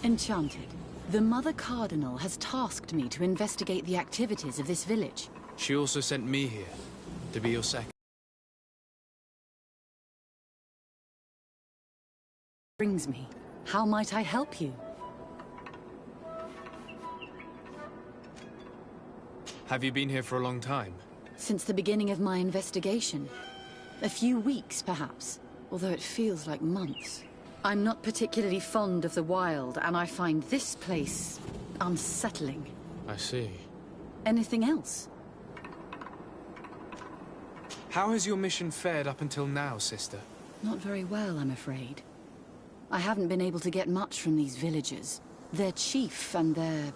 Enchanted. The Mother Cardinal has tasked me to investigate the activities of this village. She also sent me here, to be your second. Brings me. How might I help you? Have you been here for a long time? Since the beginning of my investigation. A few weeks, perhaps, although it feels like months. I'm not particularly fond of the wild, and I find this place unsettling. I see. Anything else? How has your mission fared up until now, sister? Not very well, I'm afraid. I haven't been able to get much from these villagers. Their chief and their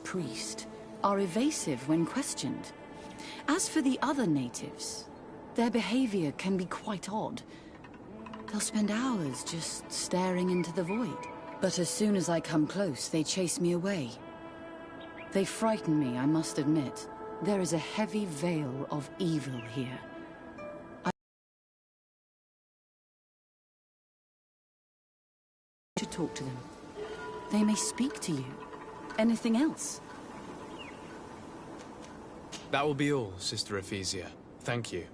priest are evasive when questioned. As for the other natives, their behavior can be quite odd. They'll spend hours just staring into the void. But as soon as I come close, they chase me away. They frighten me, I must admit. There is a heavy veil of evil here. I should talk to them. They may speak to you. Anything else? That will be all, Sister Ephesia. Thank you.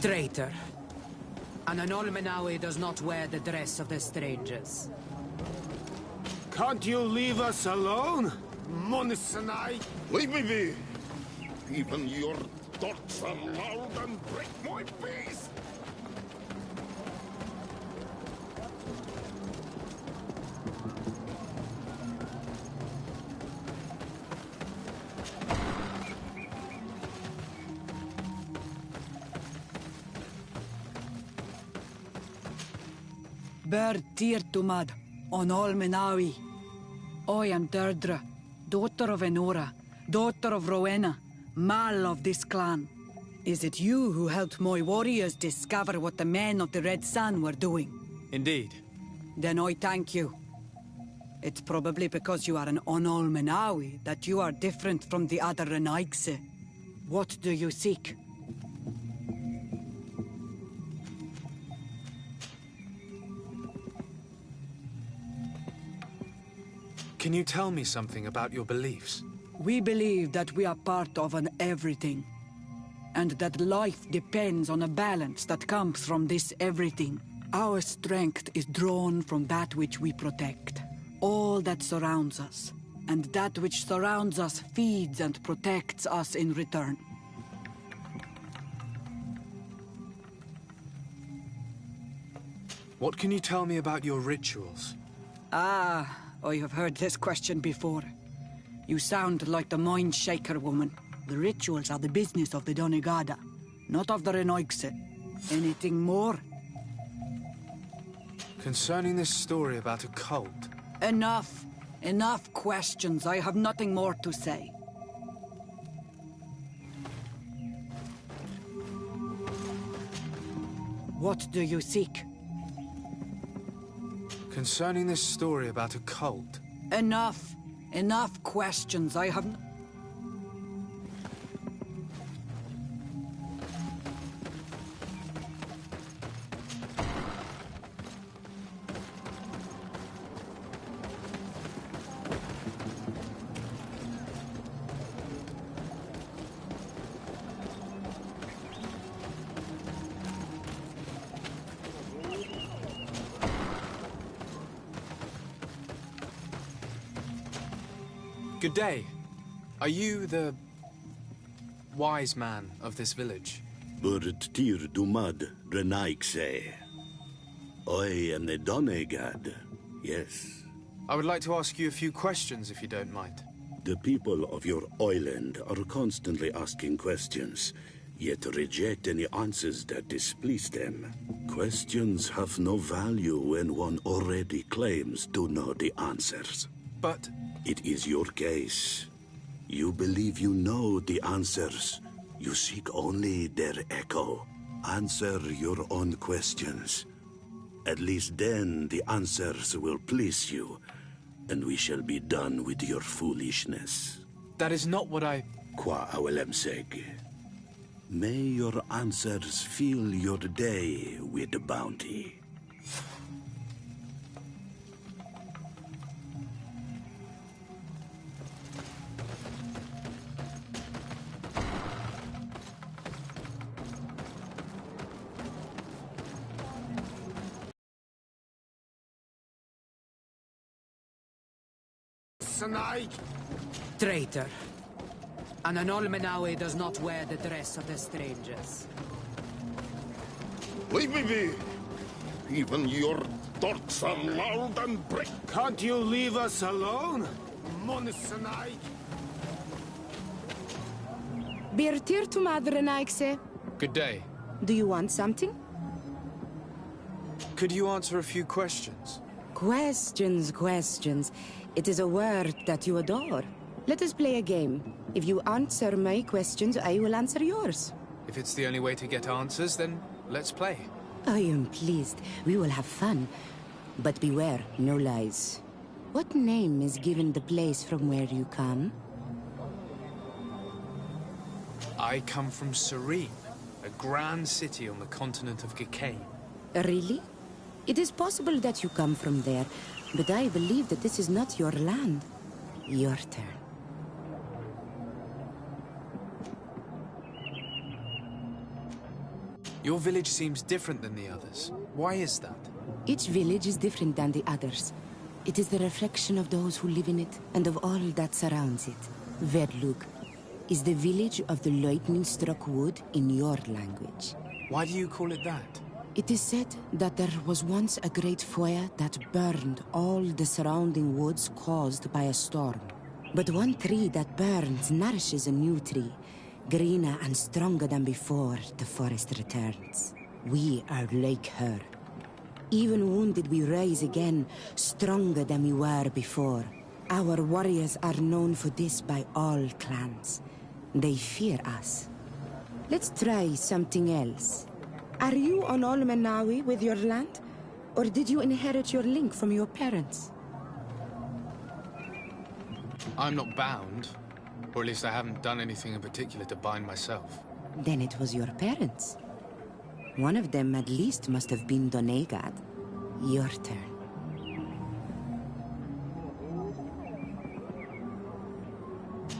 Traitor. An Anolmenawi does not wear the dress of the strangers. Can't you leave us alone, Monisanai? Leave me be! Even your thoughts are loud and break my peace! Bird Tir Tumad, Onolmenawi. I am Deirdre, daughter of Enora, daughter of Rowena, Mal of this clan. Is it you who helped my warriors discover what the men of the Red Sun were doing? Indeed. Then I thank you. It's probably because you are an Onolmenawi that you are different from the other Renaigse. What do you seek? Can you tell me something about your beliefs? We believe that we are part of an everything, and that life depends on a balance that comes from this everything. Our strength is drawn from that which we protect, all that surrounds us, and that which surrounds us feeds and protects us in return. What can you tell me about your rituals? I have heard this question before. You sound like the Mind Shaker woman. The rituals are the business of the Donegada, not of the Renoigse. Anything more? Concerning this story about a cult. Enough. Enough questions. I have nothing more to say. What do you seek? Concerning this story about a cult. Enough. Enough questions. I have... Good day. Are you the wise man of this village? Burt tir dumad Renaigse. I am the Donegad, yes. I would like to ask you a few questions, if you don't mind. The people of your island are constantly asking questions, yet reject any answers that displease them. Questions have no value when one already claims to know the answers. But It is your case. You believe you know the answers. You seek only their echo. Answer your own questions. At least then the answers will please you, and we shall be done with your foolishness. that is not what I... Qua awelemseg. May your answers fill your day with bounty. Snake! Traitor. An Anolmenawe does not wear the dress of the strangers. Leave me be! Even your thoughts are loud and brick. Can't you leave us alone? Snake! Birtir to Madrenaikse. Good day. Do you want something? Could you answer a few questions? Questions. It is a word that you adore. Let us play a game. If you answer my questions, I will answer yours. If it's the only way to get answers, then let's play. I am pleased. We will have fun. But beware, no lies. What name is given the place from where you come? I come from Serene, a grand city on the continent of kayn. Really? It is possible that you come from there, but I believe that this is not your land. Your turn. Your village seems different than the others. Why is that? Each village is different than the others. It is the reflection of those who live in it, and of all that surrounds it. Verdlug is the village of the lightning-struck wood in your language. Why do you call it that? It is said that there was once a great fire that burned all the surrounding woods caused by a storm. But one tree that burns nourishes a new tree, greener and stronger than before the forest returns. We are like her. Even wounded, we rise again, stronger than we were before. Our warriors are known for this by all clans. They fear us. Let's try something else. Are you on Olmenawi with your land? Or did you inherit your link from your parents? I'm not bound. Or at least I haven't done anything in particular to bind myself. Then it was your parents. One of them at least must have been Donegad. Your turn.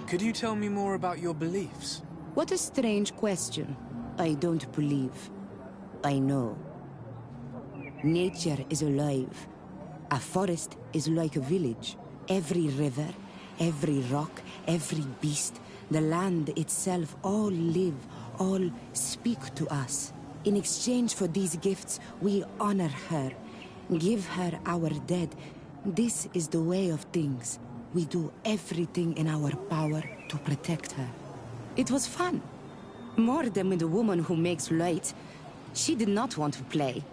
Could you tell me more about your beliefs? What a strange question. I don't believe. I know. Nature is alive. A forest is like a village. Every river, every rock, every beast, the land itself, all live, all speak to us. In exchange for these gifts, we honor her, give her our dead. This is the way of things. We do everything in our power to protect her. It was fun. More than with the woman who makes light. She did not want to play.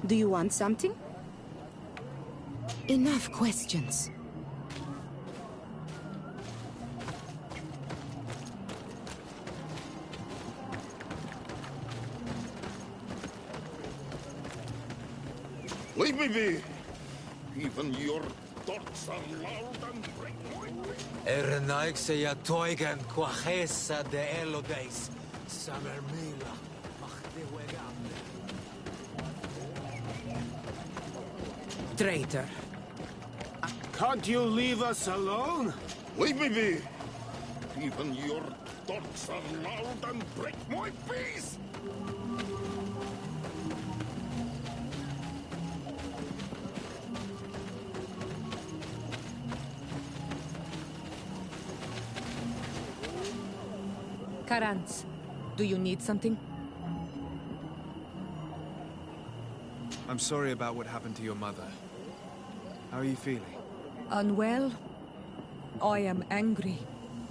Do you want something? Enough questions. Leave me be! Even your thoughts are loud and bright. Ernaikse ya toigan quachesa de elodeis, samermila, machde wegam. Traitor. Can't you leave us alone? Leave me be! Even your thoughts are loud and break my peace! Karans, do you need something? I'm sorry about what happened to your mother. How are you feeling? Unwell? I am angry,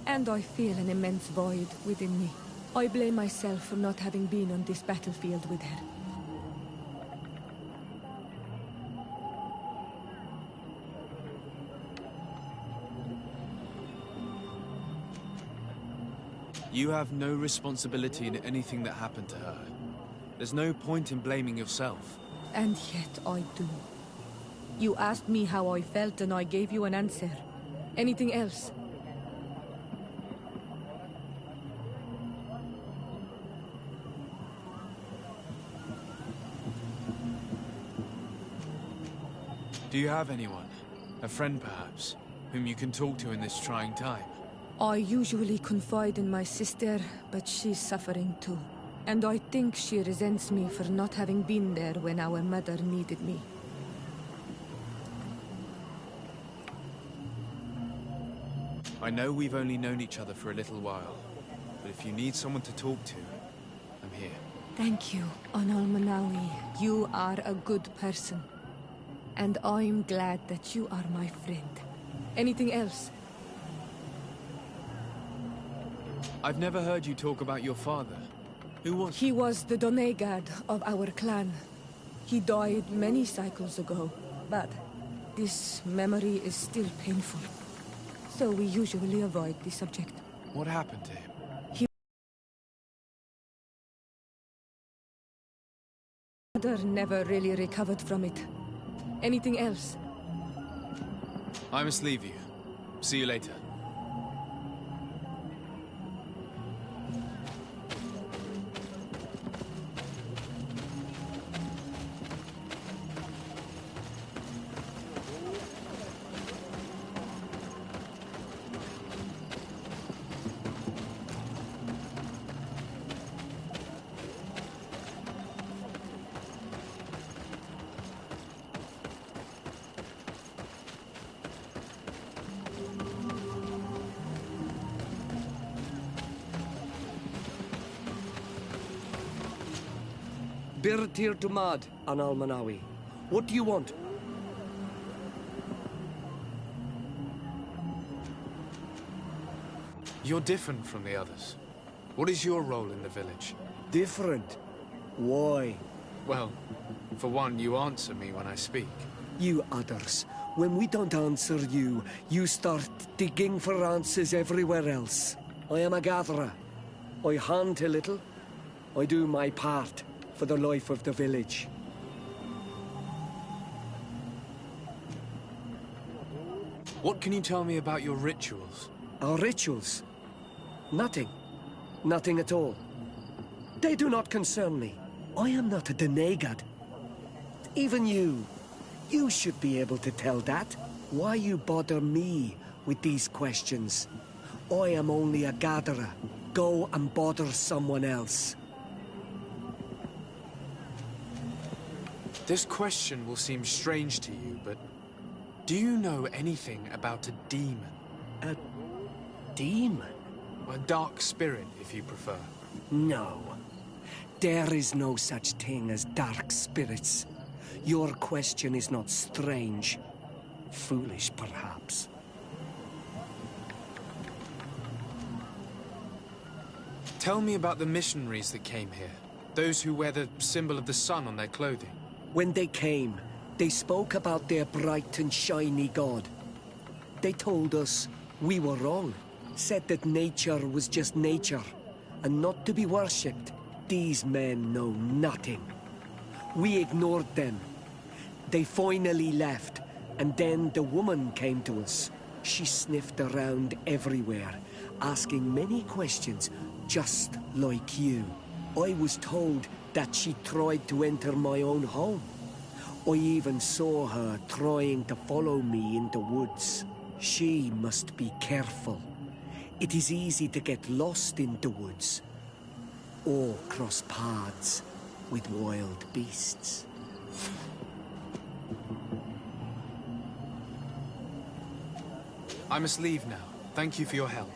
and I feel an immense void within me. I blame myself for not having been on this battlefield with her. You have no responsibility in anything that happened to her. There's no point in blaming yourself. And yet I do. You asked me how I felt and I gave you an answer. Anything else? Do you have anyone, a friend perhaps, whom you can talk to in this trying time? I usually confide in my sister, but she's suffering too. And I think she resents me for not having been there when our mother needed me. I know we've only known each other for a little while, but if you need someone to talk to, I'm here. Thank you, Anal Manawi. You are a good person. And I'm glad that you are my friend. Anything else? I've never heard you talk about your father. Who was he? He was the Donegad of our clan. He died many cycles ago, but this memory is still painful. So we usually avoid the subject. What happened to him? Mother never really recovered from it. Anything else? I must leave you. See you later. Birtir to Mad, Anal Manawi. What do you want? You're different from the others. What is your role in the village? Different? Why? Well, for one, you answer me when I speak. You others, when we don't answer you, you start digging for answers everywhere else. I am a gatherer. I hunt a little. I do my part for the life of the village. What can you tell me about your rituals? Our rituals? Nothing. Nothing at all. They do not concern me. I am not a Donegad. Even you should be able to tell that. Why you bother me with these questions? I am only a gatherer. Go and bother someone else. This question will seem strange to you, but do you know anything about a demon? A demon? A dark spirit, if you prefer. No. There is no such thing as dark spirits. Your question is not strange. Foolish, perhaps. Tell me about the missionaries that came here. Those who wear the symbol of the sun on their clothing. When they came, they spoke about their bright and shiny god. They told us we were wrong. Said that nature was just nature, and not to be worshipped. These men know nothing. We ignored them. They finally left, and then the woman came to us. She sniffed around everywhere, asking many questions, just like you. I was told that she tried to enter my own home. I even saw her trying to follow me in the woods. She must be careful. It is easy to get lost in the woods, or cross paths with wild beasts. I must leave now. Thank you for your help.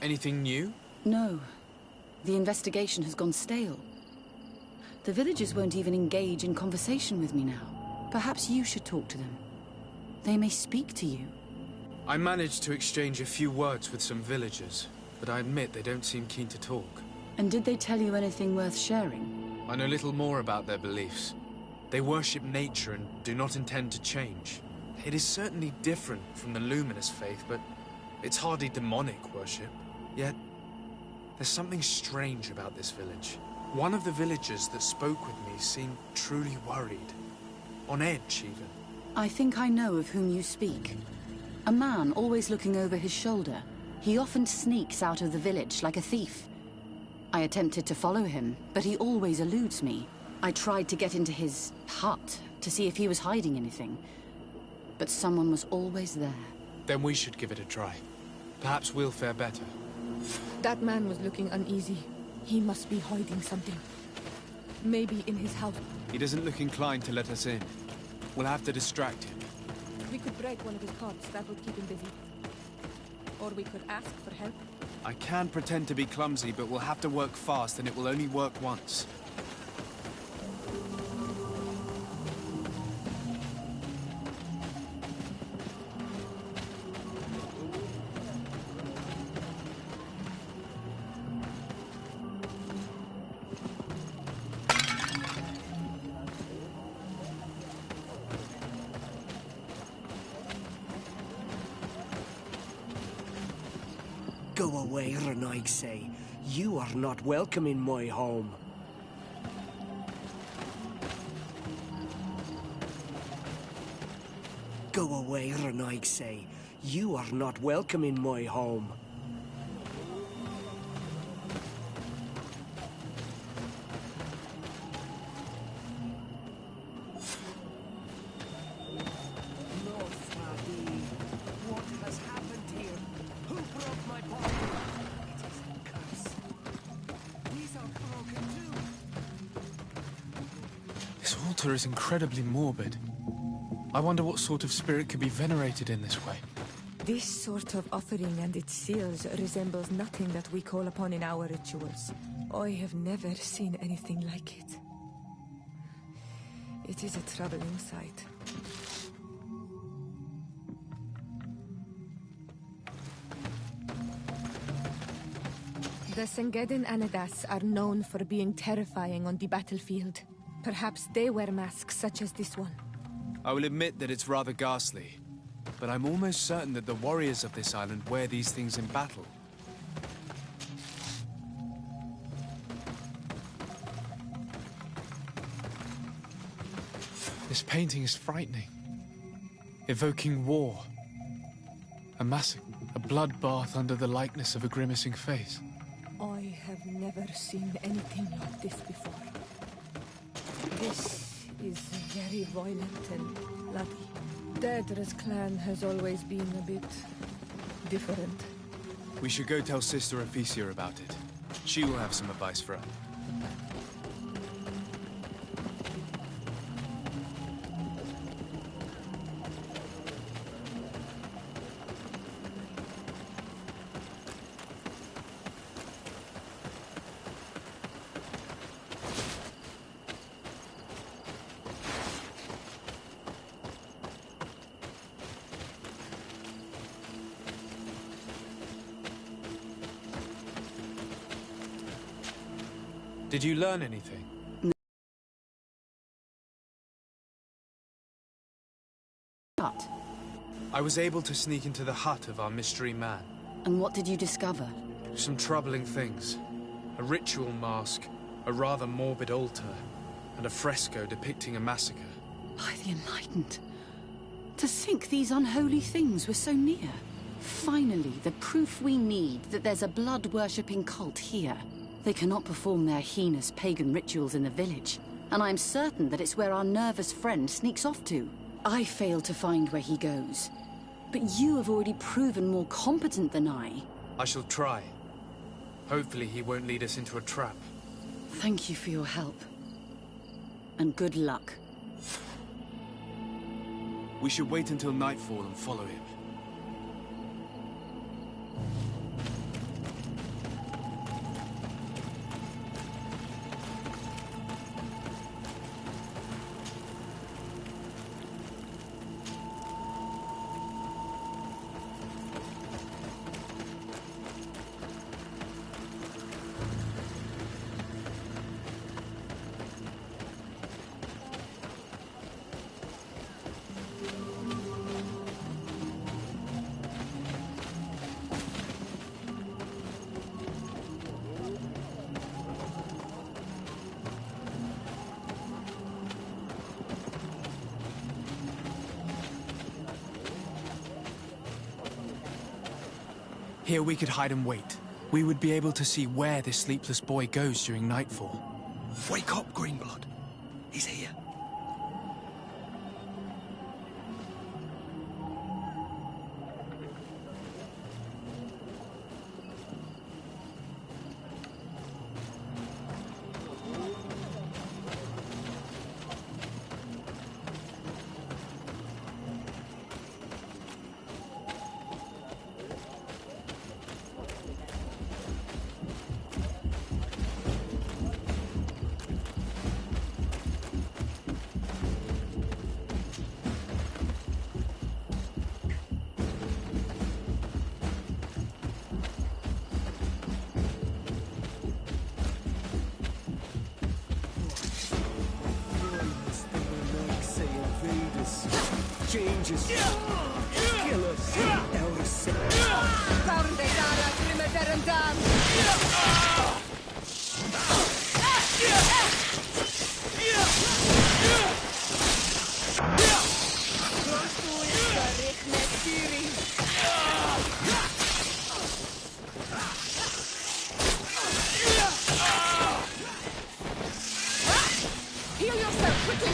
Anything new? No. The investigation has gone stale. The villagers won't even engage in conversation with me now. Perhaps you should talk to them. They may speak to you. I managed to exchange a few words with some villagers, but I admit they don't seem keen to talk. And did they tell you anything worth sharing? I know little more about their beliefs. They worship nature and do not intend to change. It is certainly different from the luminous faith, but it's hardly demonic worship. Yet, there's something strange about this village. One of the villagers that spoke with me seemed truly worried. On edge, even. I think I know of whom you speak. A man always looking over his shoulder. He often sneaks out of the village like a thief. I attempted to follow him, but he always eludes me. I tried to get into his hut to see if he was hiding anything, but someone was always there. Then we should give it a try. Perhaps we'll fare better. That man was looking uneasy. He must be hiding something. Maybe in his house. He doesn't look inclined to let us in. We'll have to distract him. We could break one of his pots. That would keep him busy. Or we could ask for help. I can pretend to be clumsy, but we'll have to work fast, and it will only work once. Go away, Renaigse. You are not welcome in my home. Go away, Renaigse. You are not welcome in my home. This altar is incredibly morbid. I wonder what sort of spirit could be venerated in this way. This sort of offering and its seals resembles nothing that we call upon in our rituals. I have never seen anything like it. It is a troubling sight. The Sengedin Anadas are known for being terrifying on the battlefield. Perhaps they wear masks such as this one. I will admit that it's rather ghastly, but I'm almost certain that the warriors of this island wear these things in battle. This painting is frightening, evoking war, a massacre, a bloodbath under the likeness of a grimacing face. I have never seen anything like this before. This is very violent and bloody. Daedra's clan has always been a bit different. We should go tell Sister Ephesia about it. She will have some advice for us. Did you learn anything? What? I was able to sneak into the hut of our mystery man. And what did you discover? Some troubling things. A ritual mask, a rather morbid altar, and a fresco depicting a massacre. By the Enlightened. To think these unholy things were so near. Finally, the proof we need that there's a blood-worshipping cult here. They cannot perform their heinous pagan rituals in the village, and I'm certain that it's where our nervous friend sneaks off to. I failed to find where he goes, but you have already proven more competent than I. I shall try. Hopefully he won't lead us into a trap. Thank you for your help. And good luck. We should wait until nightfall and follow him. Here we could hide and wait. We would be able to see where this sleepless boy goes during nightfall. Wake up, Greenblood. He's here. Changes. Kill us. Heal yourself, quickly!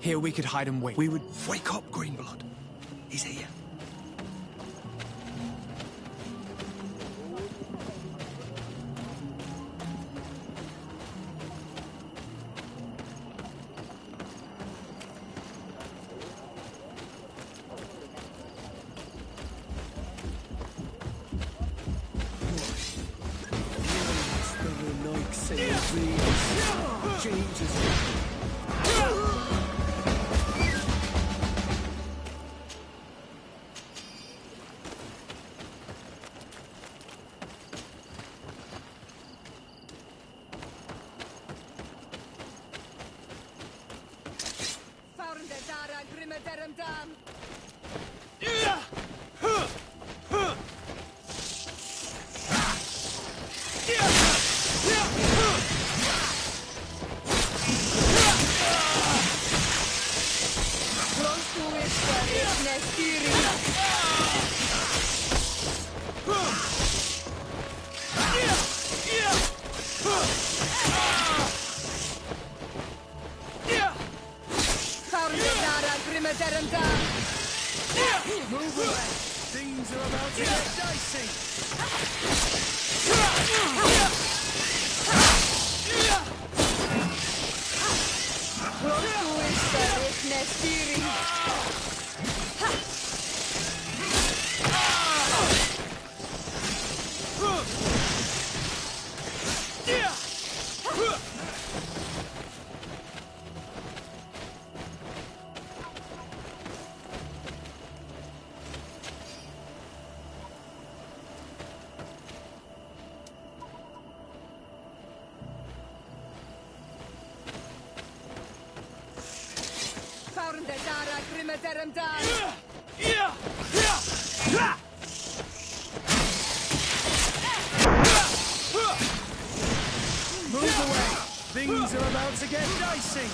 Here we could hide and wait. We would... Wake up, Greenblood. He's here. Things are about to get dicey. Move away! Things are about to get dicey!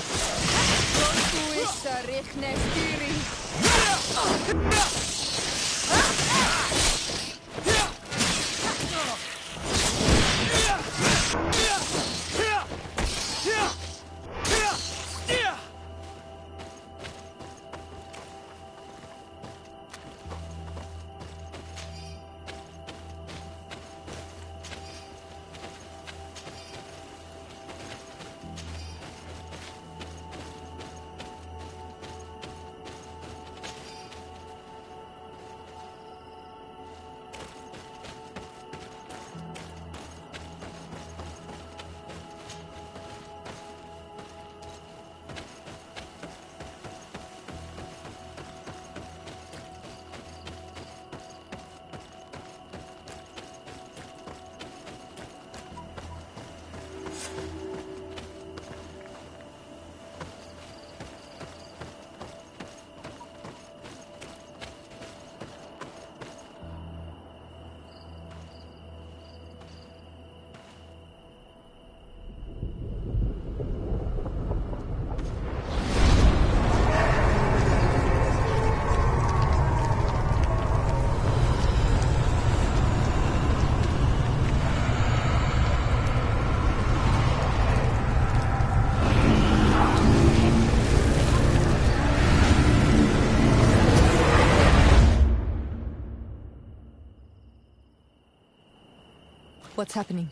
What's happening?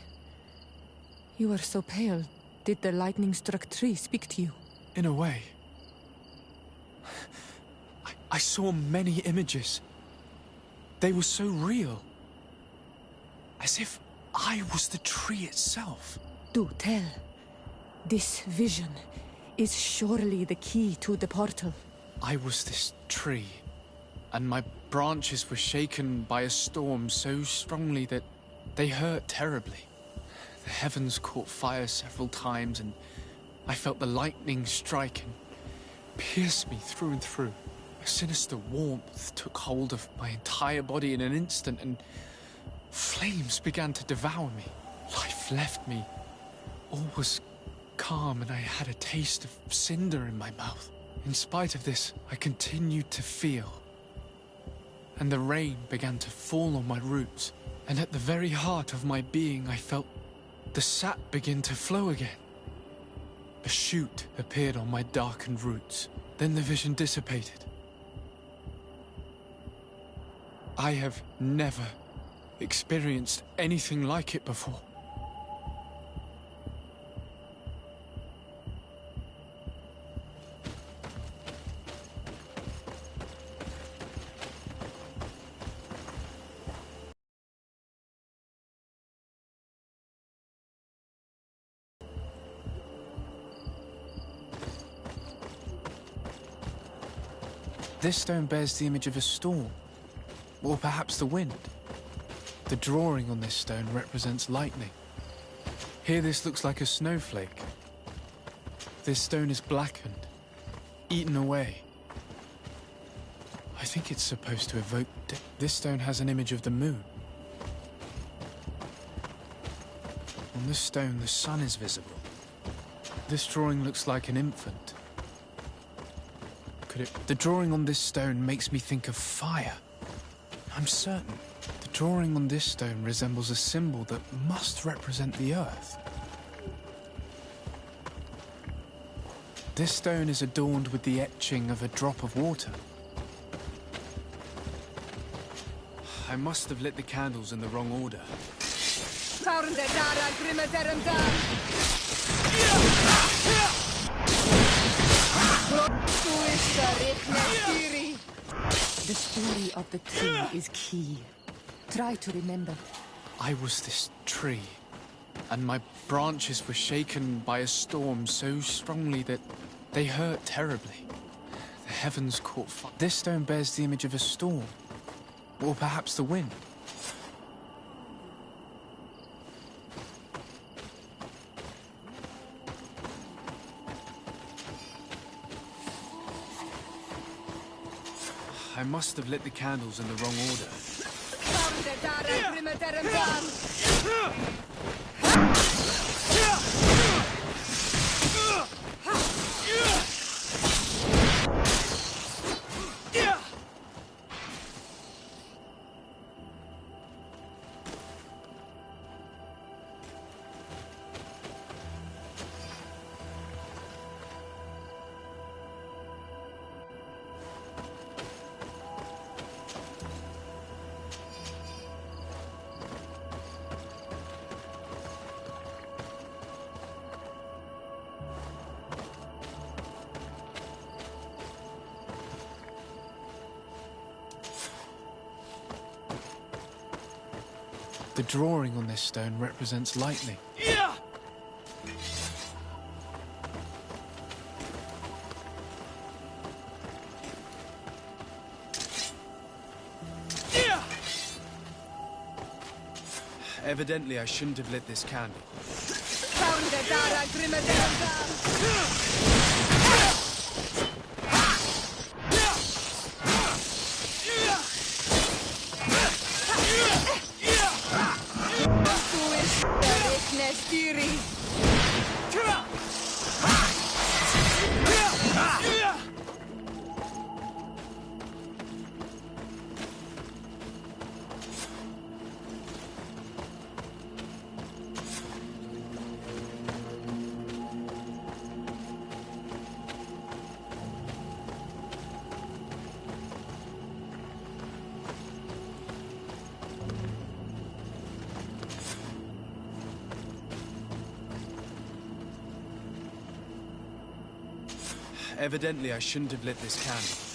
You are so pale. Did the lightning-struck tree speak to you? In a way. I saw many images. They were so real. As if I was the tree itself. Do tell. This vision is surely the key to the portal. I was this tree, and my branches were shaken by a storm so strongly that they hurt terribly. The heavens caught fire several times, and I felt the lightning strike and pierce me through and through. A sinister warmth took hold of my entire body in an instant, and flames began to devour me. Life left me. All was calm, and I had a taste of cinder in my mouth. In spite of this, I continued to feel. And the rain began to fall on my roots, and at the very heart of my being, I felt the sap begin to flow again. A shoot appeared on my darkened roots. Then the vision dissipated. I have never experienced anything like it before. This stone bears the image of a storm, or perhaps the wind. The drawing on this stone represents lightning. Here this looks like a snowflake. This stone is blackened, eaten away. I think it's supposed to evoke... This stone has an image of the moon. On this stone, the sun is visible. This drawing looks like an infant. The drawing on this stone makes me think of fire. I'm certain. The drawing on this stone resembles a symbol that must represent the earth. This stone is adorned with the etching of a drop of water. I must have lit the candles in the wrong order. The story of the tree is key. Try to remember. I was this tree, and my branches were shaken by a storm so strongly that they hurt terribly. The heavens caught fire. This stone bears the image of a storm, or perhaps the wind. I must have lit the candles in the wrong order. The drawing on this stone represents lightning. Evidently, I shouldn't have lit this candle. Evidently, I shouldn't have lit this candle.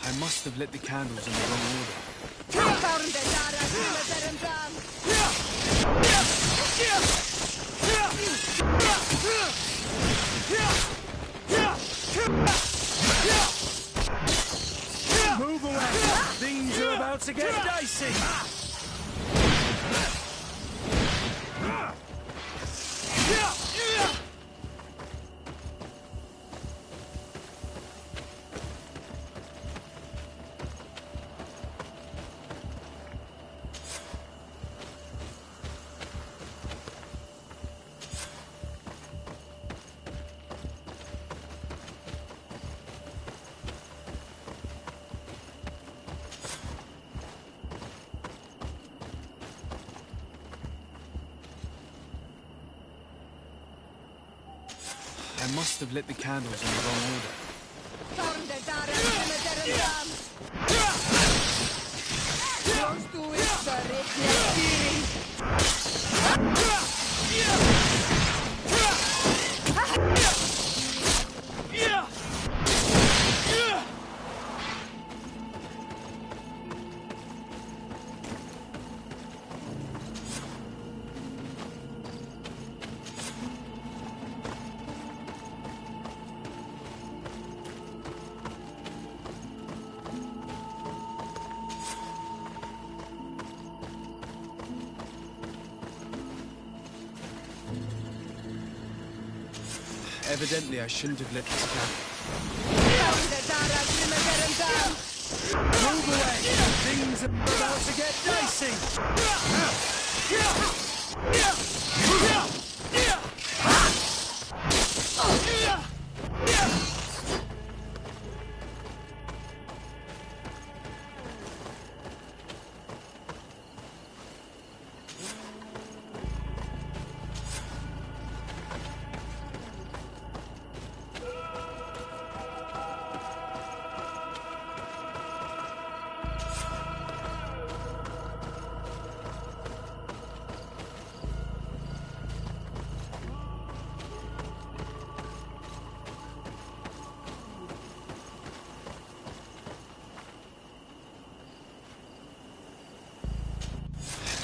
I must have lit the candles in the wrong order. Move away! Things are about to get dicey! I must have lit the candles in the wrong order. Evidently, I shouldn't have lit this candle. Move away! Things are about to get dicey!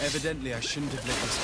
Evidently, I shouldn't have lit this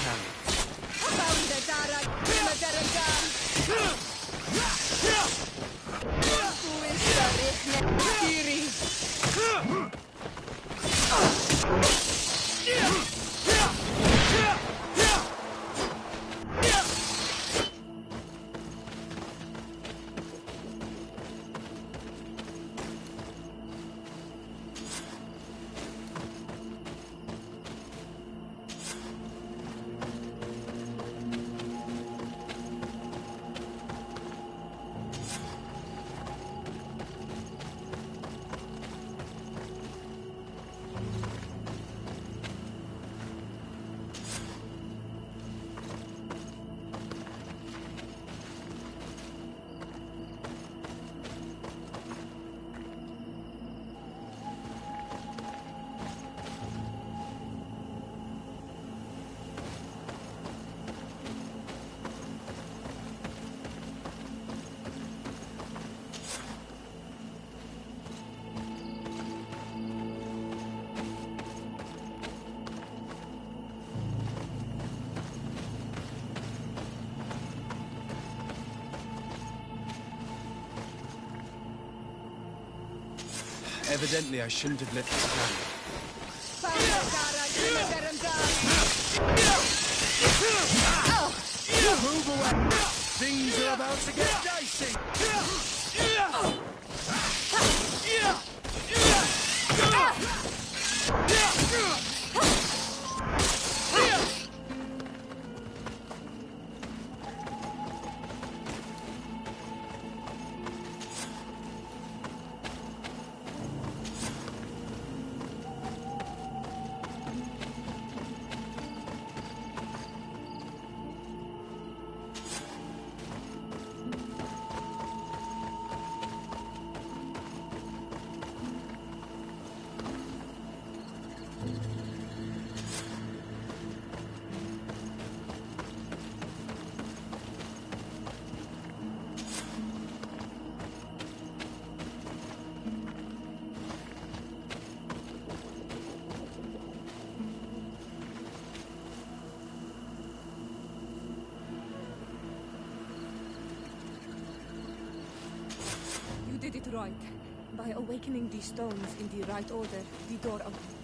Evidently, I shouldn't have lit this candle. Move away! Things are about to get dicey! You did it right. By awakening these stones in the right order, the door opened.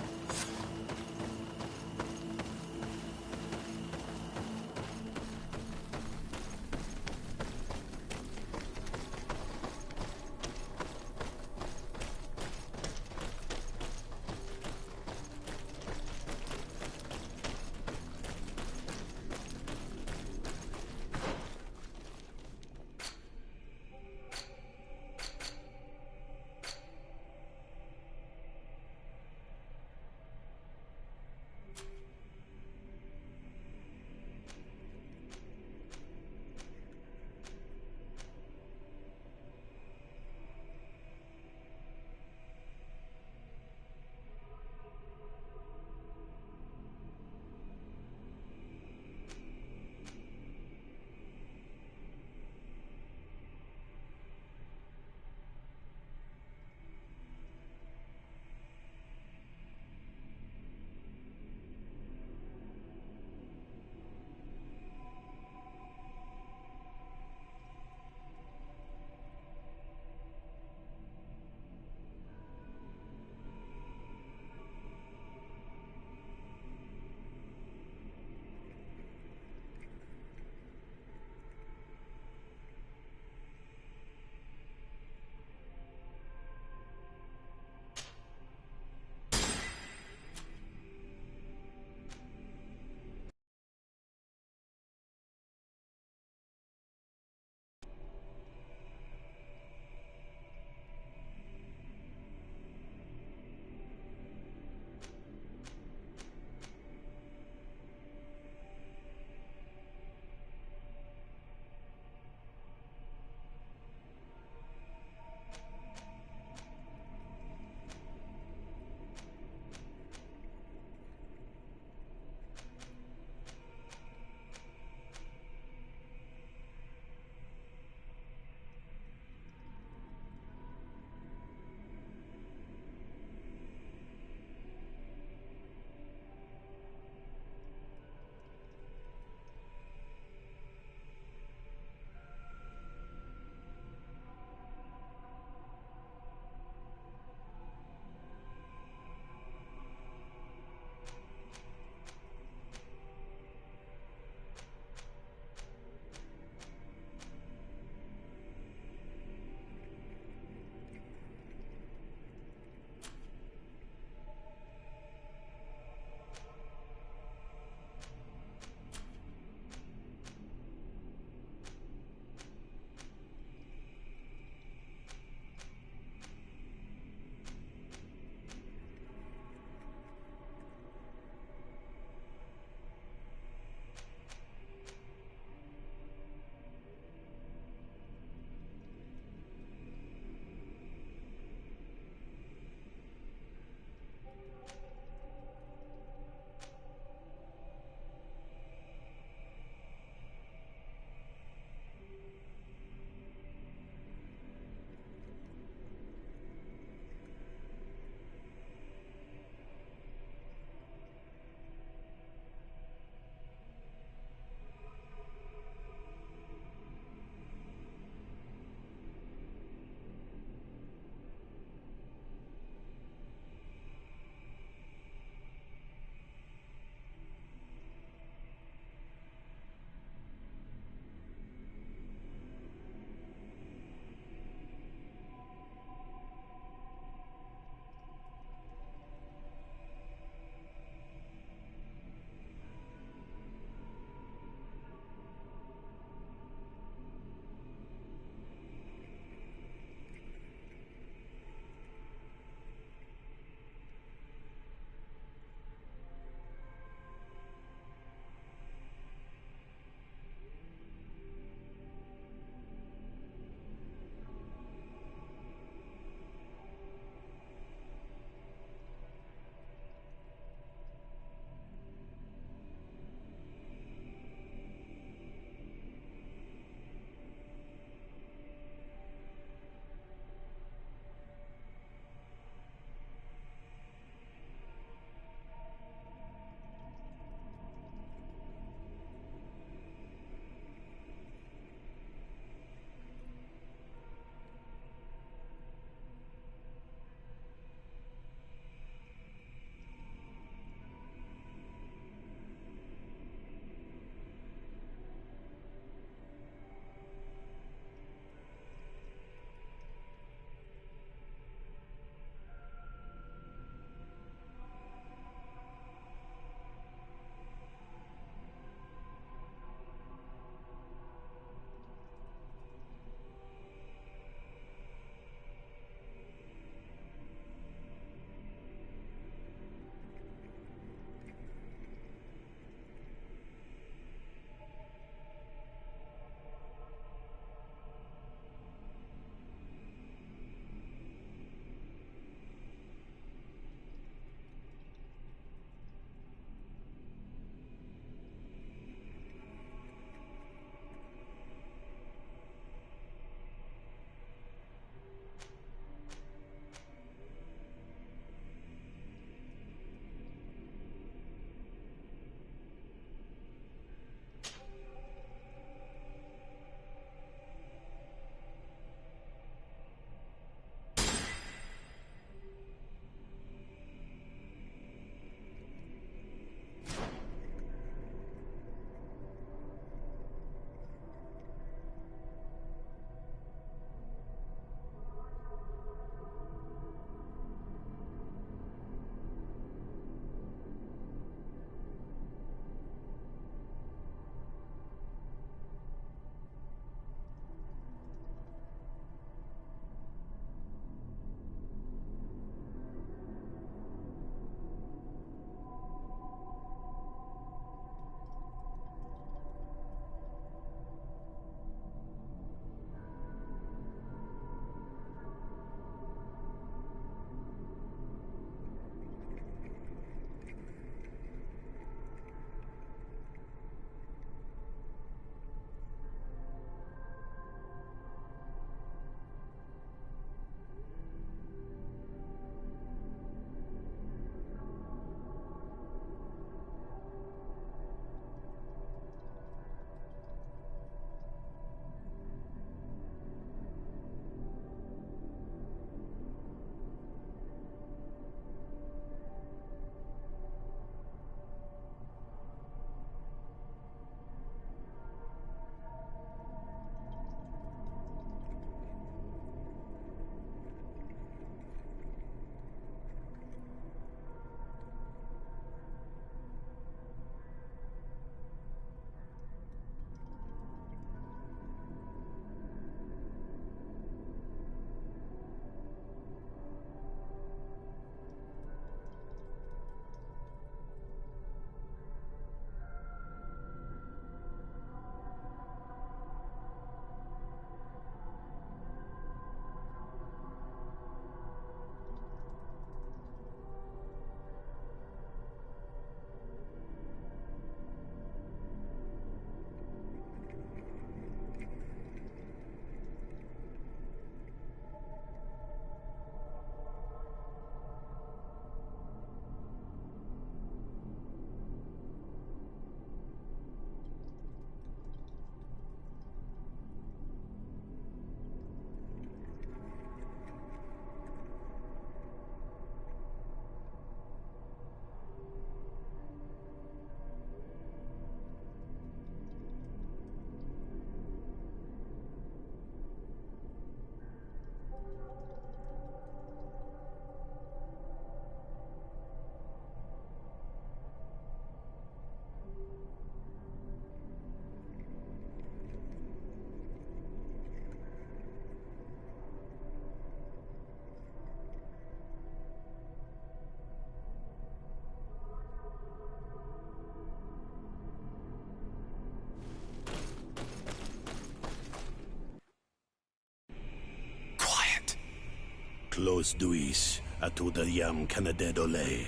close duis, atuda yam canadedole,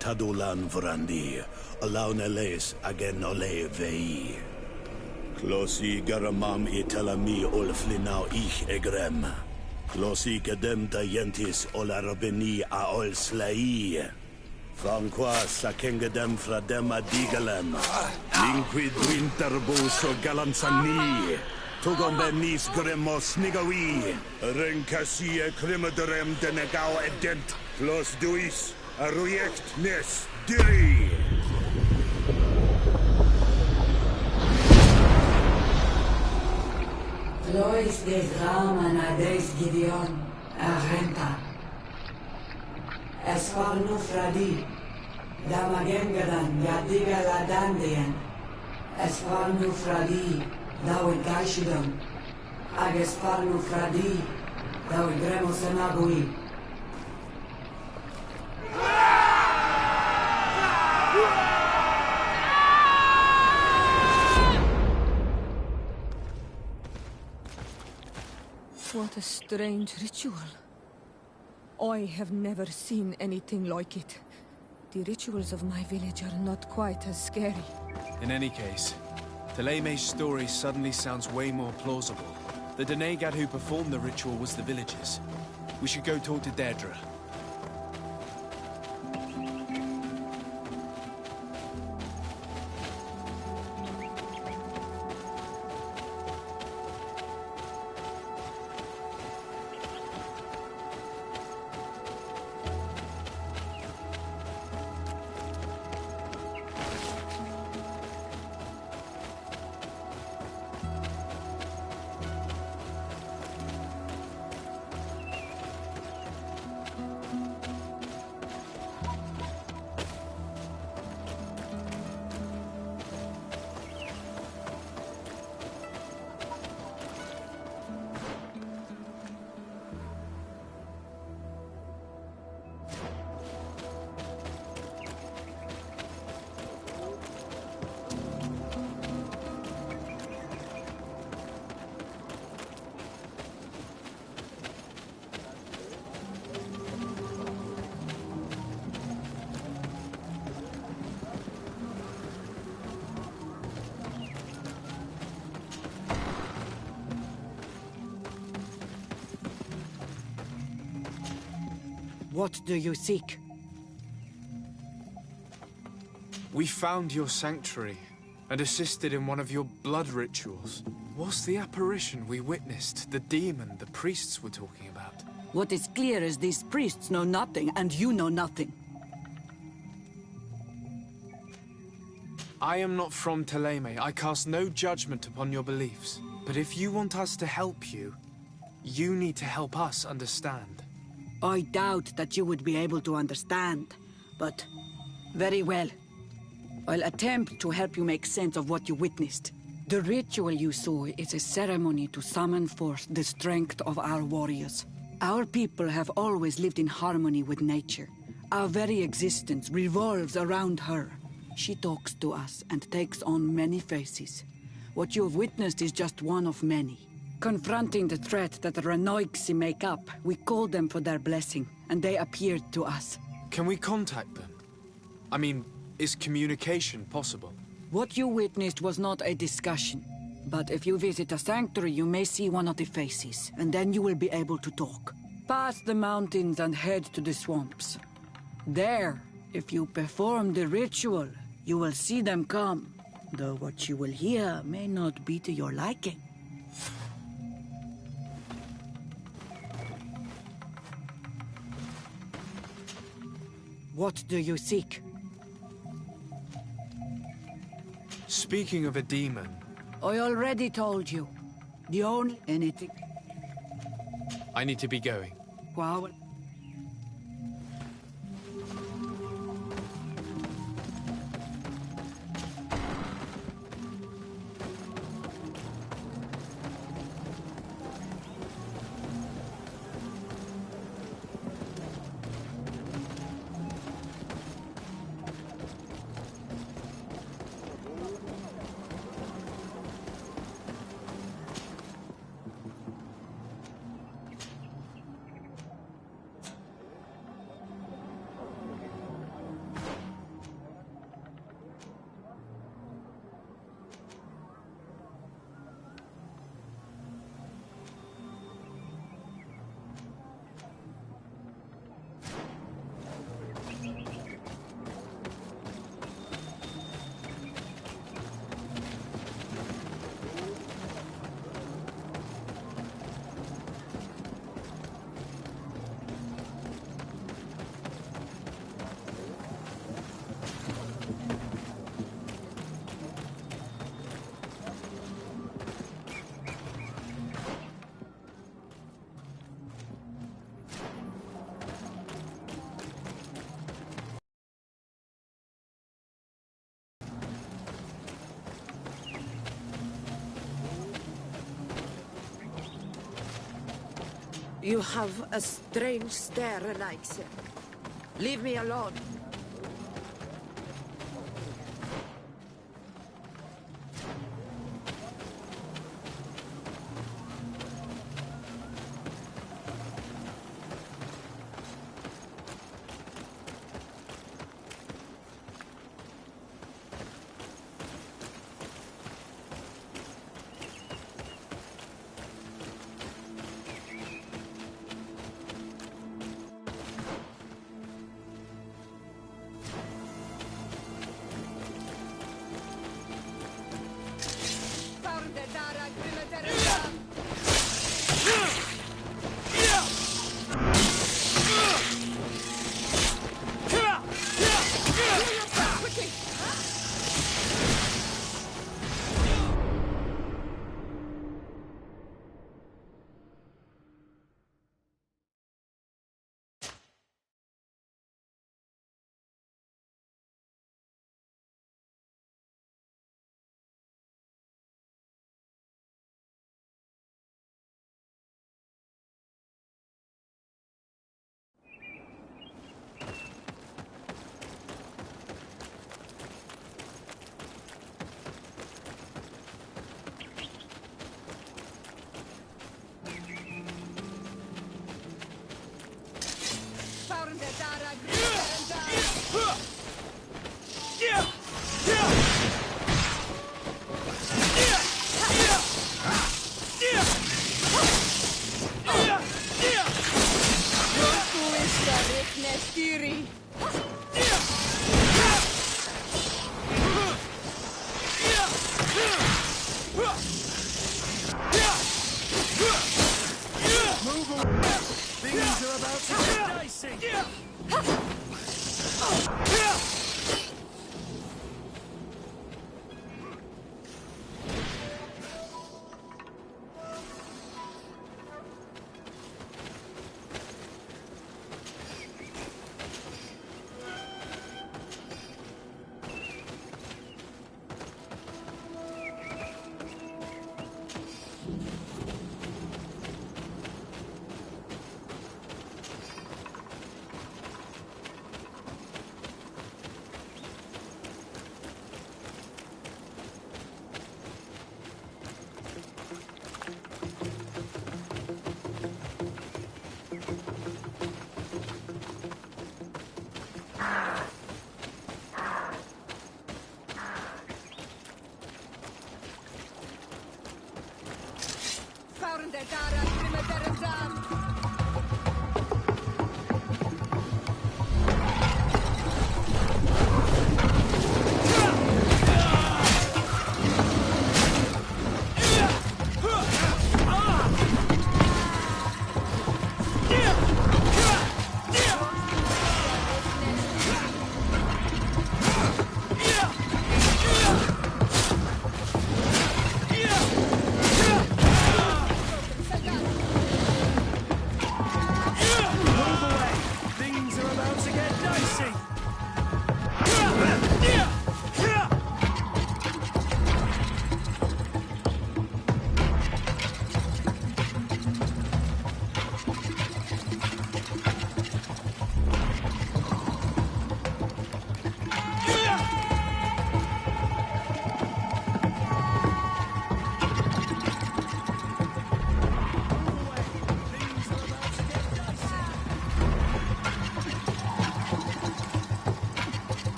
tadulan vrandi, alaun eles agen ole vei. Closi garamam italami olflinau ich egrem. Closi gedem dayentis olarabeni a ol slai. Franqua sakengedem fradem adigalem. Linquid winterbuso galansani. Tugom benis gremos nigawi. Renkasie krimaderem denegau edent. Clos duis, a ruject nes diri. Lois des Raman ades Gideon, Arenta. Esfarnu Fradi, Damagengadan, Yadiga Ladandian. Esfarnu Fradi, Dawi Gaishidon. Agesfarnu Fradi, Dawi Gremos Enagui. What a strange ritual. I have never seen anything like it. The rituals of my village are not quite as scary. In any case, Theleme's story suddenly sounds way more plausible. The Denegad who performed the ritual was the villagers. We should go talk to Deirdre. What do you seek? We found your sanctuary and assisted in one of your blood rituals. Was the apparition we witnessed the demon the priests were talking about? What is clear is these priests know nothing, and you know nothing. I am not from Theleme. I cast no judgment upon your beliefs. But if you want us to help you, you need to help us understand. I doubt that you would be able to understand, but very well. I'll attempt to help you make sense of what you witnessed. The ritual you saw is a ceremony to summon forth the strength of our warriors. Our people have always lived in harmony with nature. Our very existence revolves around her. She talks to us and takes on many faces. What you have witnessed is just one of many. Confronting the threat that the Renoiksi make up, we called them for their blessing, and they appeared to us. Can we contact them? I mean, is communication possible? What you witnessed was not a discussion. But if you visit a sanctuary, you may see one of the faces, and then you will be able to talk. Pass the mountains and head to the swamps. There, if you perform the ritual, you will see them come. Though what you will hear may not be to your liking. What do you seek? Speaking of a demon... I already told you. The only anything... I need to be going. Wow. You have a strange stare, Alexia. Leave me alone.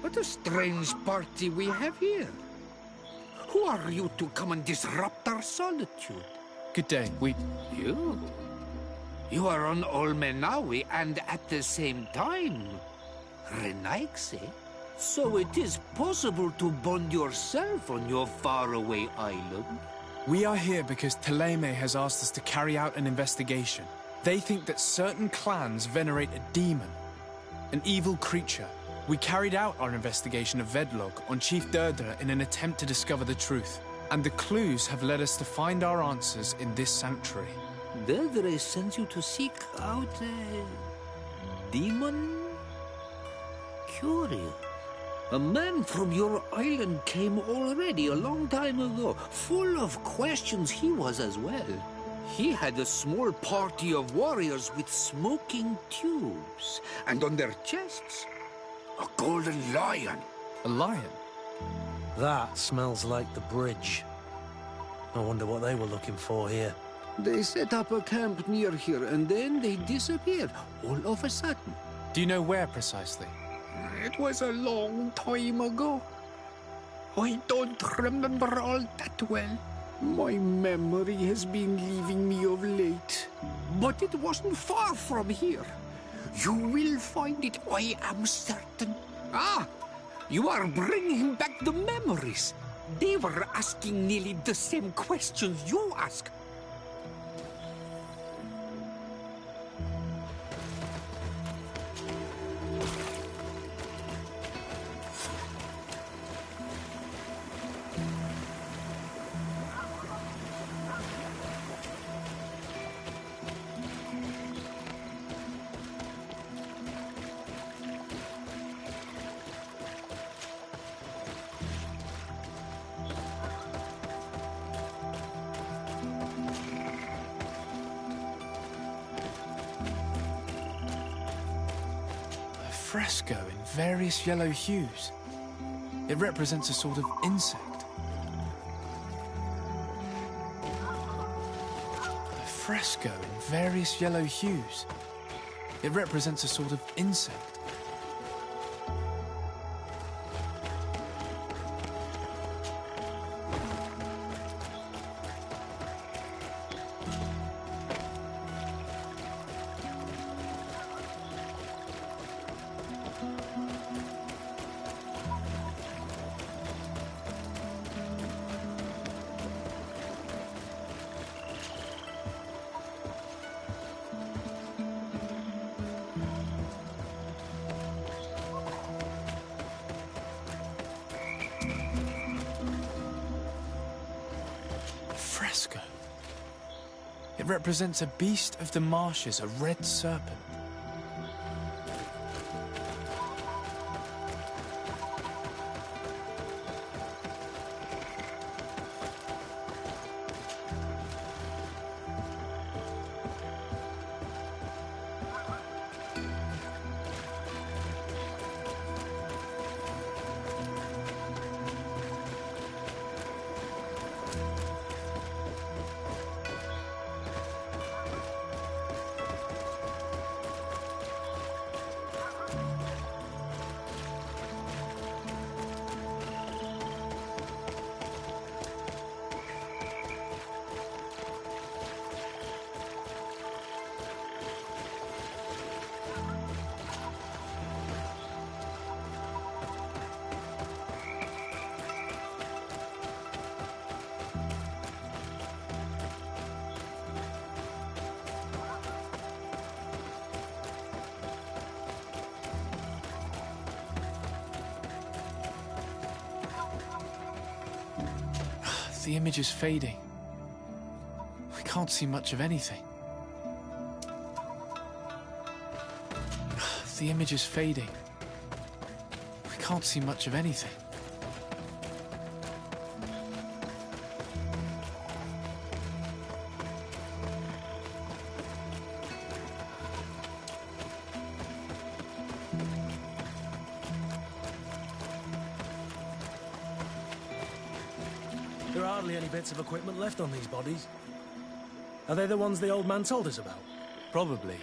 What a strange party we have here. Who are you to come and disrupt our solitude? Good day. You? You are on Olmenawi and at the same time, Renaigse. So it is possible to bond yourself on your faraway island? We are here because Thélème has asked us to carry out an investigation. They think that certain clans venerate a demon, an evil creature. We carried out our investigation of Vedlog on Chief Durdra in an attempt to discover the truth. And the clues have led us to find our answers in this sanctuary. Deirdre sends you to seek out a demon? Curious. A man from your island came already a long time ago. Full of questions he was as well. He had a small party of warriors with smoking tubes. And on their chests, a golden lion. A lion? That smells like the bridge. I wonder what they were looking for here. They set up a camp near here, and then they disappeared, all of a sudden. Do you know where precisely? It was a long time ago. I don't remember all that well. My memory has been leaving me of late. But it wasn't far from here. You will find it, I am certain. Ah! You are bringing back the memories. They were asking nearly the same questions you ask. Fresco in various yellow hues. It represents a sort of insect. A fresco in various yellow hues. It represents a sort of insect. Fresco. It represents a beast of the marshes, a red serpent. The image is fading. We can't see much of anything. The image is fading. We can't see much of anything. There are hardly any bits of equipment left on these bodies. Are they the ones the old man told us about? Probably.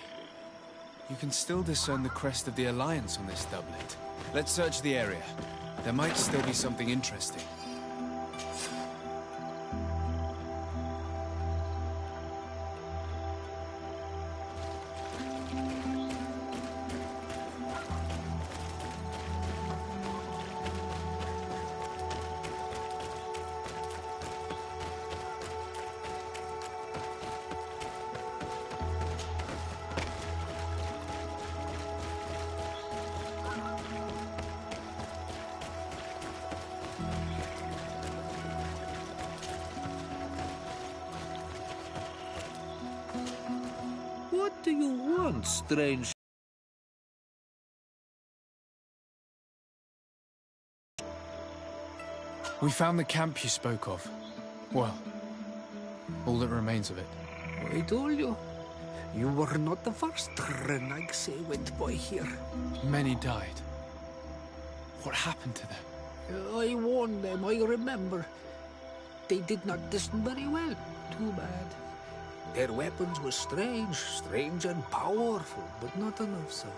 You can still discern the crest of the Alliance on this doublet. Let's search the area. There might still be something interesting. do you want, strange? We found the camp you spoke of. Well, all that remains of it. I told you. You were not the first Renaigse went by here. Many died. What happened to them? I warned them, I remember. They did not listen very well. Too bad. Their weapons were strange and powerful, but not enough so.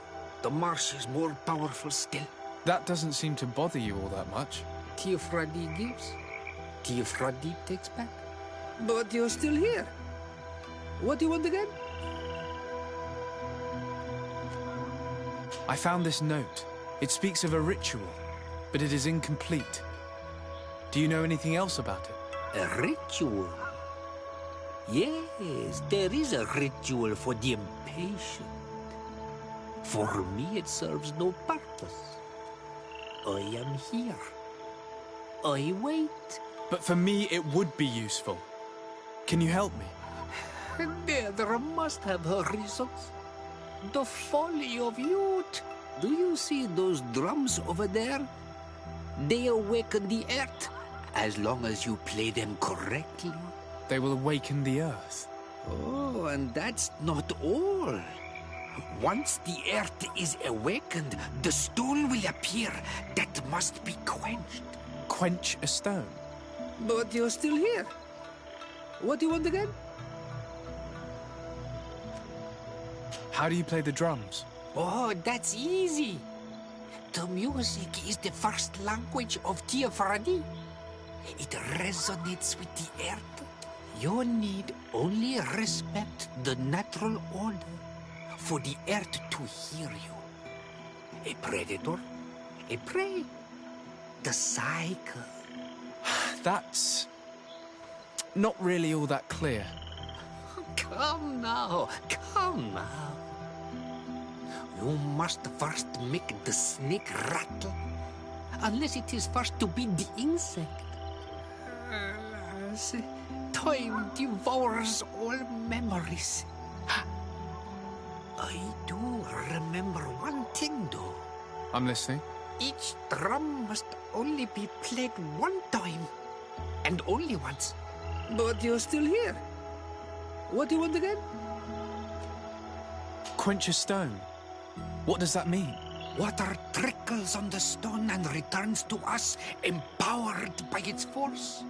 The marsh is more powerful still. That doesn't seem to bother you all that much. Tiafradi gives, Tiafradi takes back. But you're still here. What do you want again? I found this note. It speaks of a ritual, but it is incomplete. Do you know anything else about it? A ritual? Yes, there is a ritual for the impatient. For me, it serves no purpose. I am here. I wait. But for me, it would be useful. Can you help me? There must have her reasons. The folly of youth. Do you see those drums over there? They awaken the earth, as long as you play them correctly. They will awaken the earth. Oh, and that's not all. Once the earth is awakened, the stone will appear that must be quenched. Quench a stone? But you're still here. What do you want again? How do you play the drums? Oh, that's easy. The music is the first language of Tiafradi. It resonates with the earth. You need only respect the natural order for the earth to hear you. A predator, a prey. The cycle. That's not really all that clear. Come now, come now. You must first make the snake rattle, unless it is first to beat the insect. Time devours all memories. I do remember one thing, though. I'm listening. Each drum must only be played one time, and only once. But you're still here. What do you want again? Quench a stone. What does that mean? Water trickles on the stone and returns to us, empowered by its force.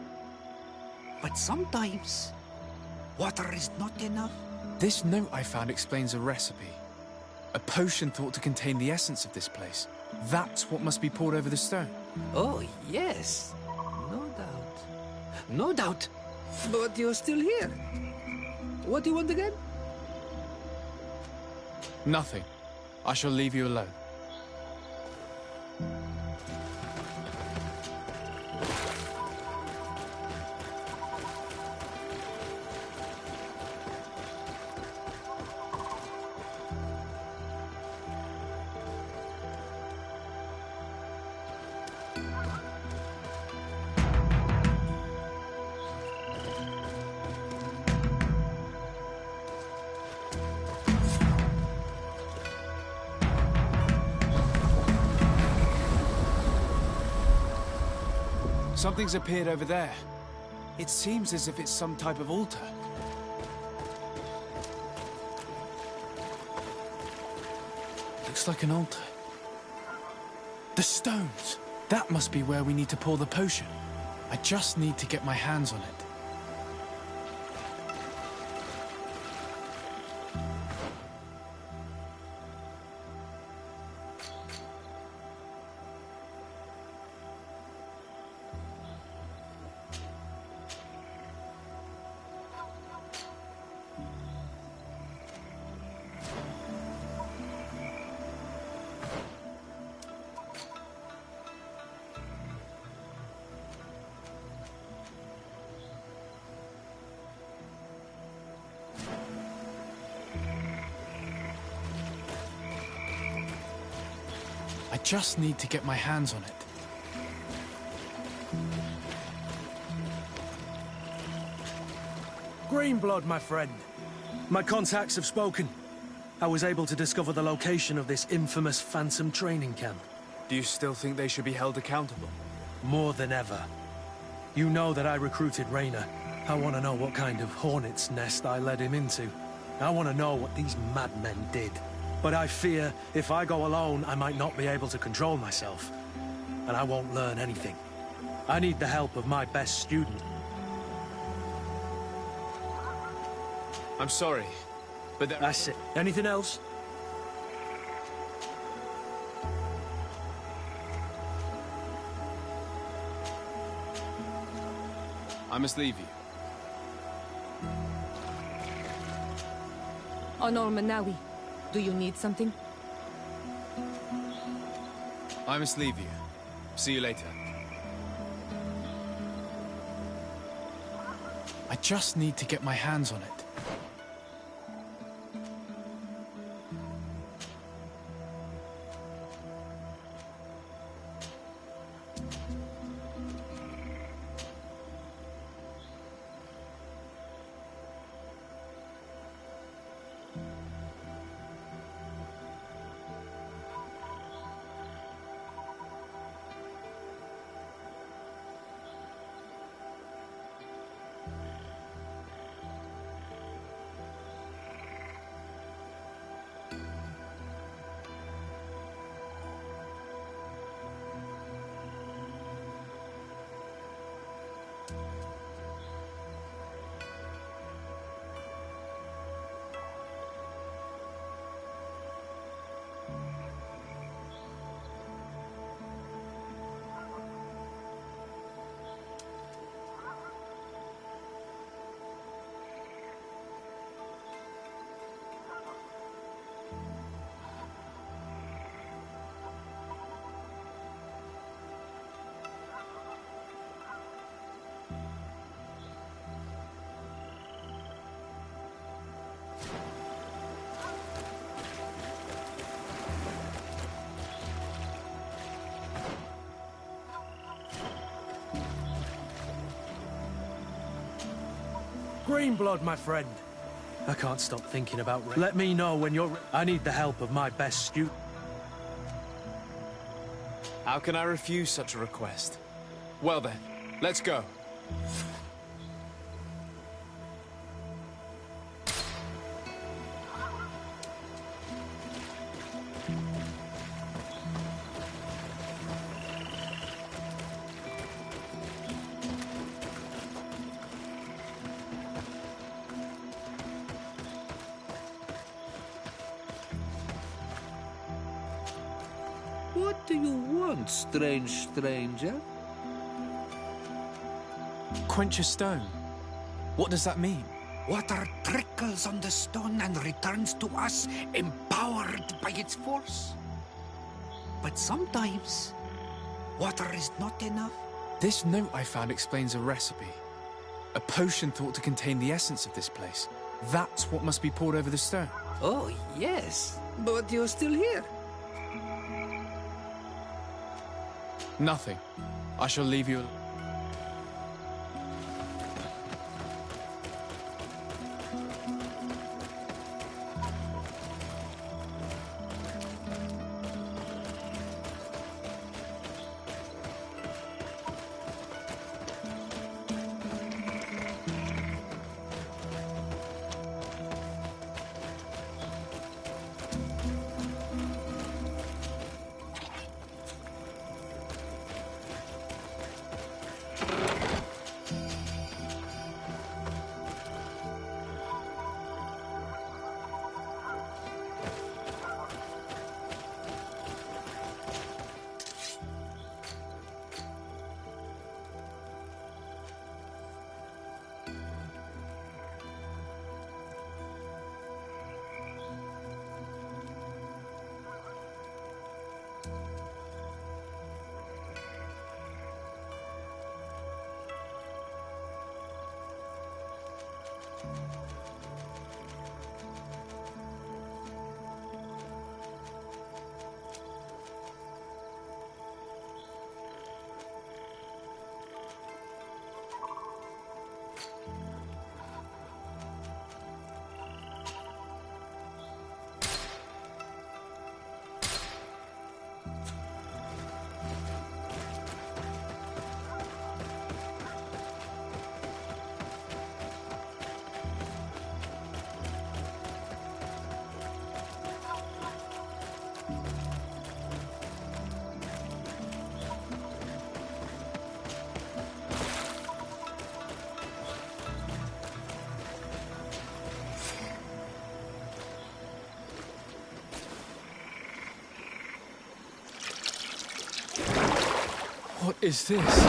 But sometimes, water is not enough. This note I found explains a recipe. A potion thought to contain the essence of this place. That's what must be poured over the stone. Oh, yes. No doubt. No doubt. But you're still here. What do you want again? Nothing. I shall leave you alone. Something's appeared over there. It seems as if it's some type of altar. Looks like an altar. The stones! That must be where we need to pour the potion. I just need to get my hands on it. I just need to get my hands on it. Greenblood, my friend. My contacts have spoken. I was able to discover the location of this infamous Phantom training camp. Do you still think they should be held accountable? More than ever. You know that I recruited Rayner. I want to know what kind of hornet's nest I led him into. I want to know what these madmen did. But I fear if I go alone, I might not be able to control myself. And I won't learn anything. I need the help of my best student. I'm sorry, but that's it. Anything else? I must leave you. Honor Manawi, do you need something? I must leave you. See you later. I just need to get my hands on it. Greenblood, my friend. I can't stop thinking about Ray. Let me know when you're... I need the help of my best student. How can I refuse such a request? Well then, let's go. What do you want, strange stranger? Quench a stone. What does that mean? Water trickles on the stone and returns to us, empowered by its force. But sometimes, water is not enough. This note I found explains a recipe. A potion thought to contain the essence of this place. That's what must be poured over the stone. Oh, yes. But you're still here. Nothing. I shall leave you alone. is this?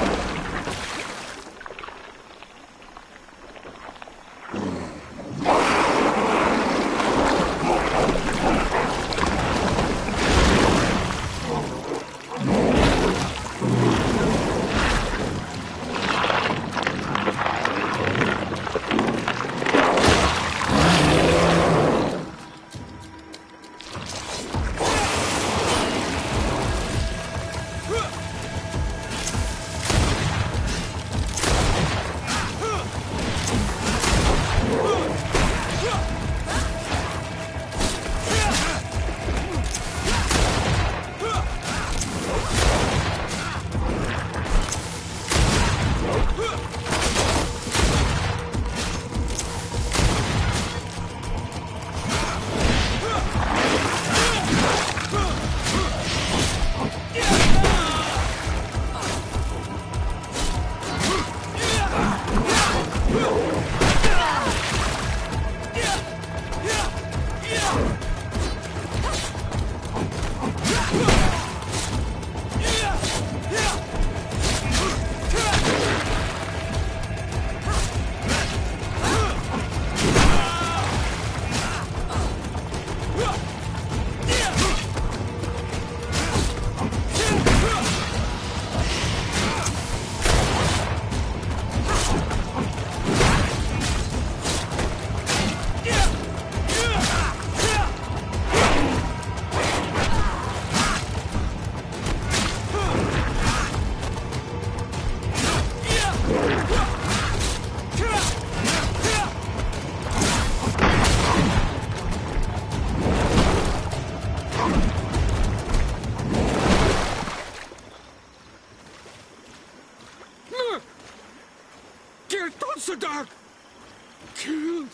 Killed!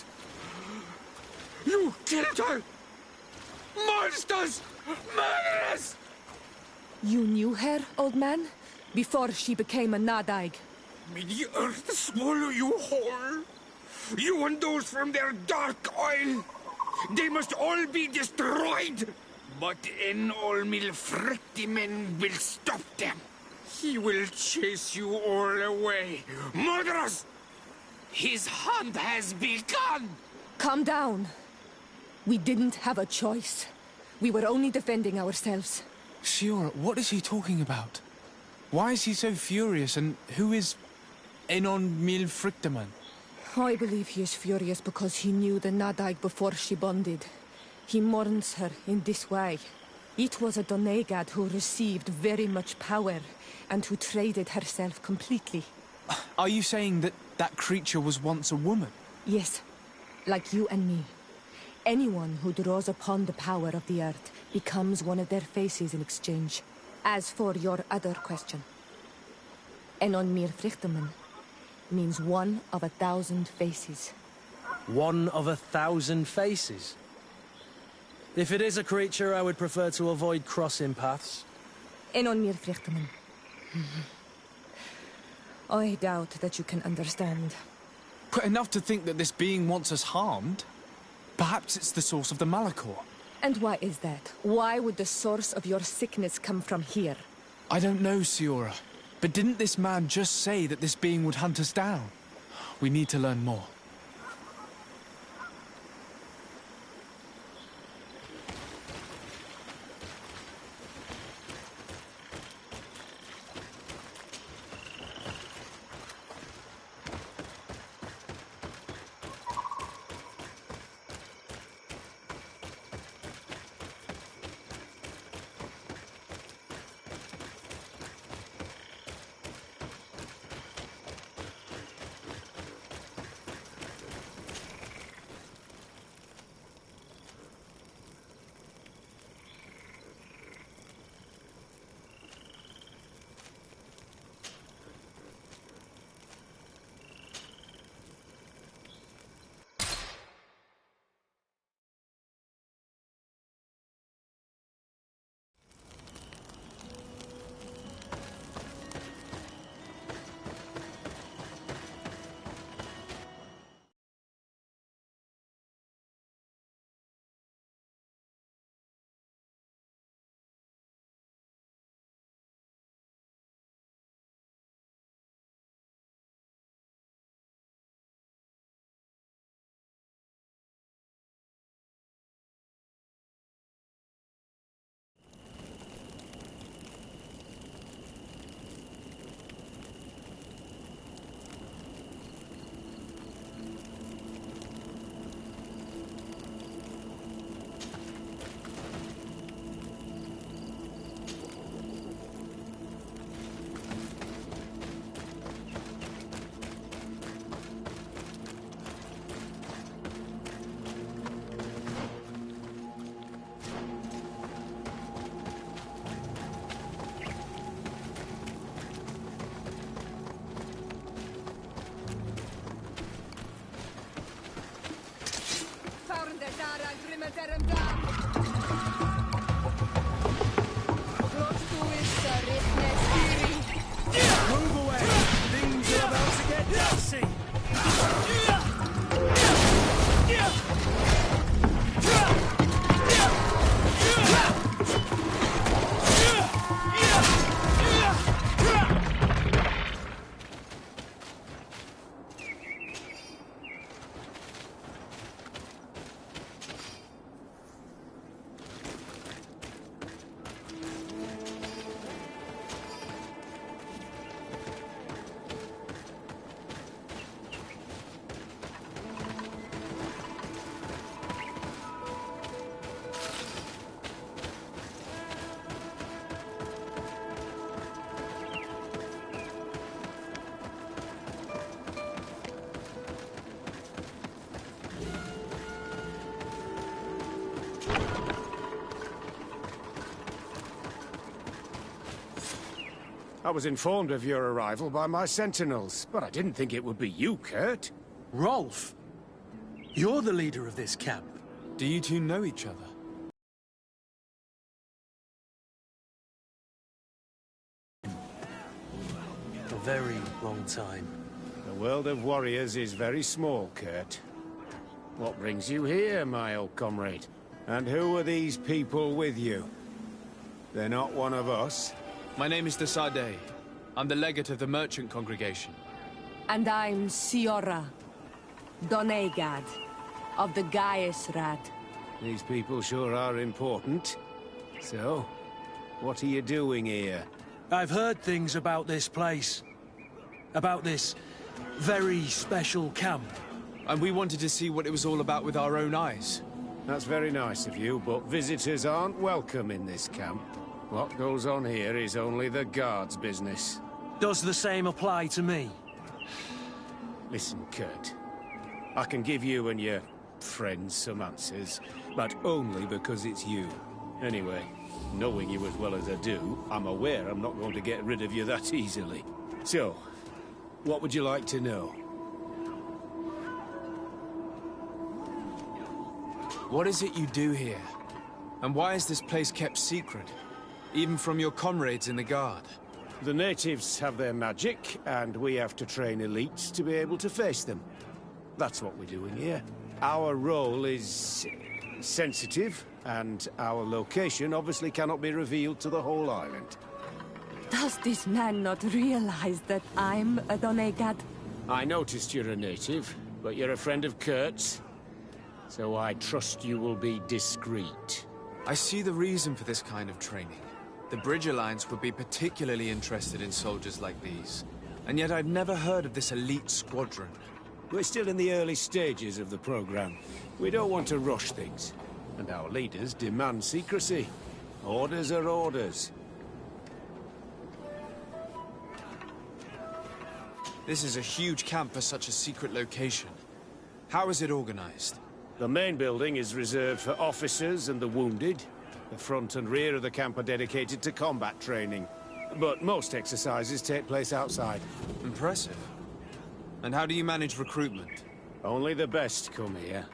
You killed her! Monsters! Murderers! You knew her, old man? Before she became a Nadaig? May the earth swallow you whole! You and those from their dark oil! They must all be destroyed! But Enolmil Frictimen will stop them. He will chase you all away. Murderers! His hunt has begun! Calm down. We didn't have a choice. We were only defending ourselves. Siora, what is he talking about? Why is he so furious, and who is Enolmil Frictimen? I believe he is furious because he knew the Nadaig before she bonded. He mourns her in this way. It was a Doneigad who received very much power, and who traded herself completely. Are you saying that that creature was once a woman? Yes, like you and me. Anyone who draws upon the power of the earth becomes one of their faces in exchange. As for your other question, Enolmir Frichteman means one of 1,000 faces. One of 1,000 faces? If it is a creature, I would prefer to avoid crossing paths. Enolmir Frichteman. I doubt that you can understand. But enough to think that this being wants us harmed? Perhaps it's the source of the Malachor. And why is that? Why would the source of your sickness come from here? I don't know, Siora. But didn't this man just say that this being would hunt us down? We need to learn more. Move away! Things are about to get dicey! I was informed of your arrival by my sentinels, but I didn't think it would be you, Kurt. Rolf? You're the leader of this camp. Do you two know each other? A very long time. The world of warriors is very small, Kurt. What brings you here, my old comrade? And who are these people with you? They're not one of us. My name is Zaybakaire. I'm the legate of the merchant congregation. And I'm Siora, Donegad, of the Gaesrad. These people sure are important. So, what are you doing here? I've heard things about this place. About this very special camp. And we wanted to see what it was all about with our own eyes. That's very nice of you, but visitors aren't welcome in this camp. What goes on here is only the guards' business. Does the same apply to me? Listen, Kurt. I can give you and your friends some answers, but only because it's you. Anyway, knowing you as well as I do, I'm aware I'm not going to get rid of you that easily. So, what would you like to know? What is it you do here? And why is this place kept secret? Even from your comrades in the guard? The natives have their magic, and we have to train elites to be able to face them. That's what we're doing here. Our role is sensitive, and our location obviously cannot be revealed to the whole island. Does this man not realize that I'm a Donegad? I noticed you're a native, but you're a friend of Kurt's, so I trust you will be discreet. I see the reason for this kind of training. The Bridge Alliance would be particularly interested in soldiers like these. And yet I'd never heard of this elite squadron. We're still in the early stages of the program. We don't want to rush things. And our leaders demand secrecy. Orders are orders. This is a huge camp for such a secret location. How is it organized? The main building is reserved for officers and the wounded. The front and rear of the camp are dedicated to combat training. But most exercises take place outside. Impressive. And how do you manage recruitment? Only the best come here.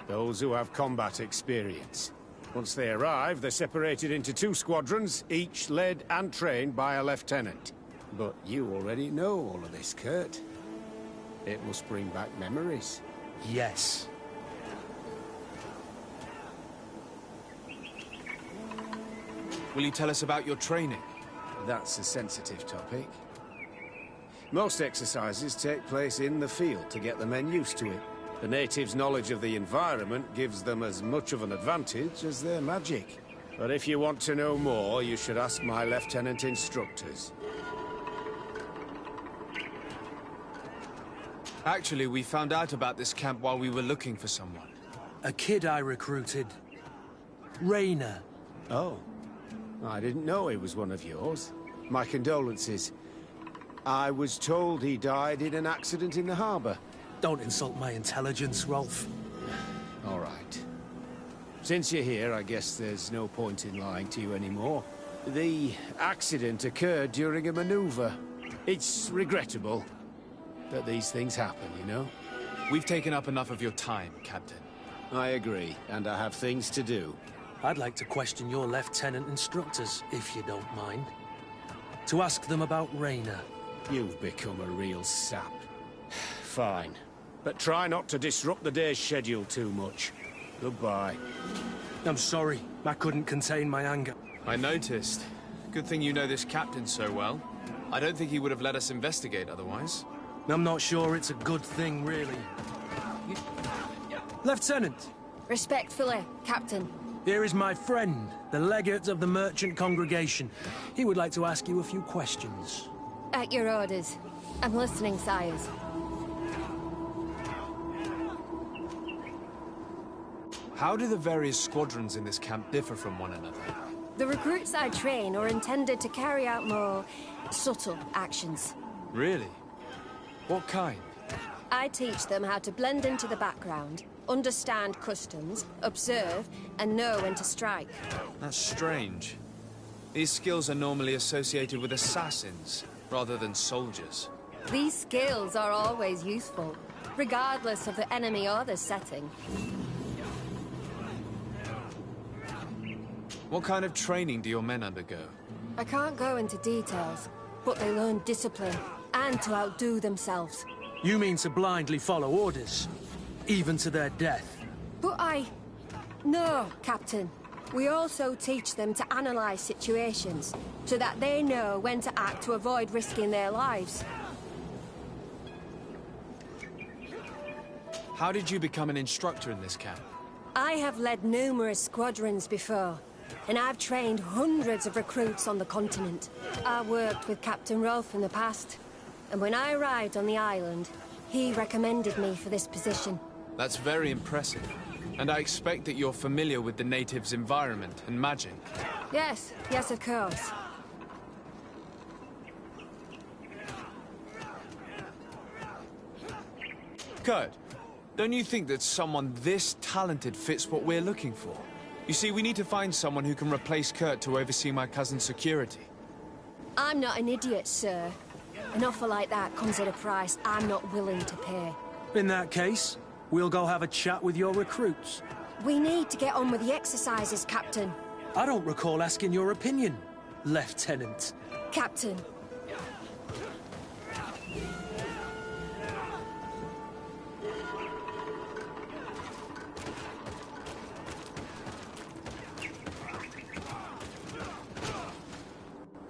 Those who have combat experience. Once they arrive, they're separated into 2 squadrons, each led and trained by a lieutenant. But you already know all of this, Kurt. It must bring back memories. Yes. Will you tell us about your training? That's a sensitive topic. Most exercises take place in the field to get the men used to it. The natives' knowledge of the environment gives them as much of an advantage as their magic. But if you want to know more, you should ask my lieutenant instructors. Actually, we found out about this camp while we were looking for someone. A kid I recruited. Raynor. Oh. I didn't know he was one of yours. My condolences. I was told he died in an accident in the harbor. Don't insult my intelligence, Rolf. All right. Since you're here, I guess there's no point in lying to you anymore. The accident occurred during a maneuver. It's regrettable that these things happen, you know? We've taken up enough of your time, Captain. I agree, and I have things to do. I'd like to question your lieutenant instructors, if you don't mind. To ask them about Raina. You've become a real sap. Fine. But try not to disrupt the day's schedule too much. Goodbye. I'm sorry. I couldn't contain my anger. I noticed. Good thing you know this captain so well. I don't think he would have let us investigate otherwise. I'm not sure it's a good thing, really. Lieutenant! Respectfully, Captain. Here is my friend, the legate of the merchant congregation. He would like to ask you a few questions. At your orders. I'm listening, sires. How do the various squadrons in this camp differ from one another? The recruits I train are intended to carry out more subtle actions. Really? What kind? I teach them how to blend into the background, understand customs, observe, and know when to strike. That's strange. These skills are normally associated with assassins, rather than soldiers. These skills are always useful, regardless of the enemy or the setting. What kind of training do your men undergo? I can't go into details, but they learn discipline, and to outdo themselves. You mean to blindly follow orders? Even to their death? But No, Captain. We also teach them to analyze situations, so that they know when to act to avoid risking their lives. How did you become an instructor in this camp? I have led numerous squadrons before, and I've trained hundreds of recruits on the continent. I worked with Captain Rolfe in the past, and when I arrived on the island, he recommended me for this position. That's very impressive. And I expect that you're familiar with the natives' environment and magic. Yes, of course. Kurt, don't you think that someone this talented fits what we're looking for? You see, we need to find someone who can replace Kurt to oversee my cousin's security. I'm not an idiot, sir. An offer like that comes at a price I'm not willing to pay. In that case, we'll go have a chat with your recruits. We need to get on with the exercises, Captain. I don't recall asking your opinion, Lieutenant. Captain.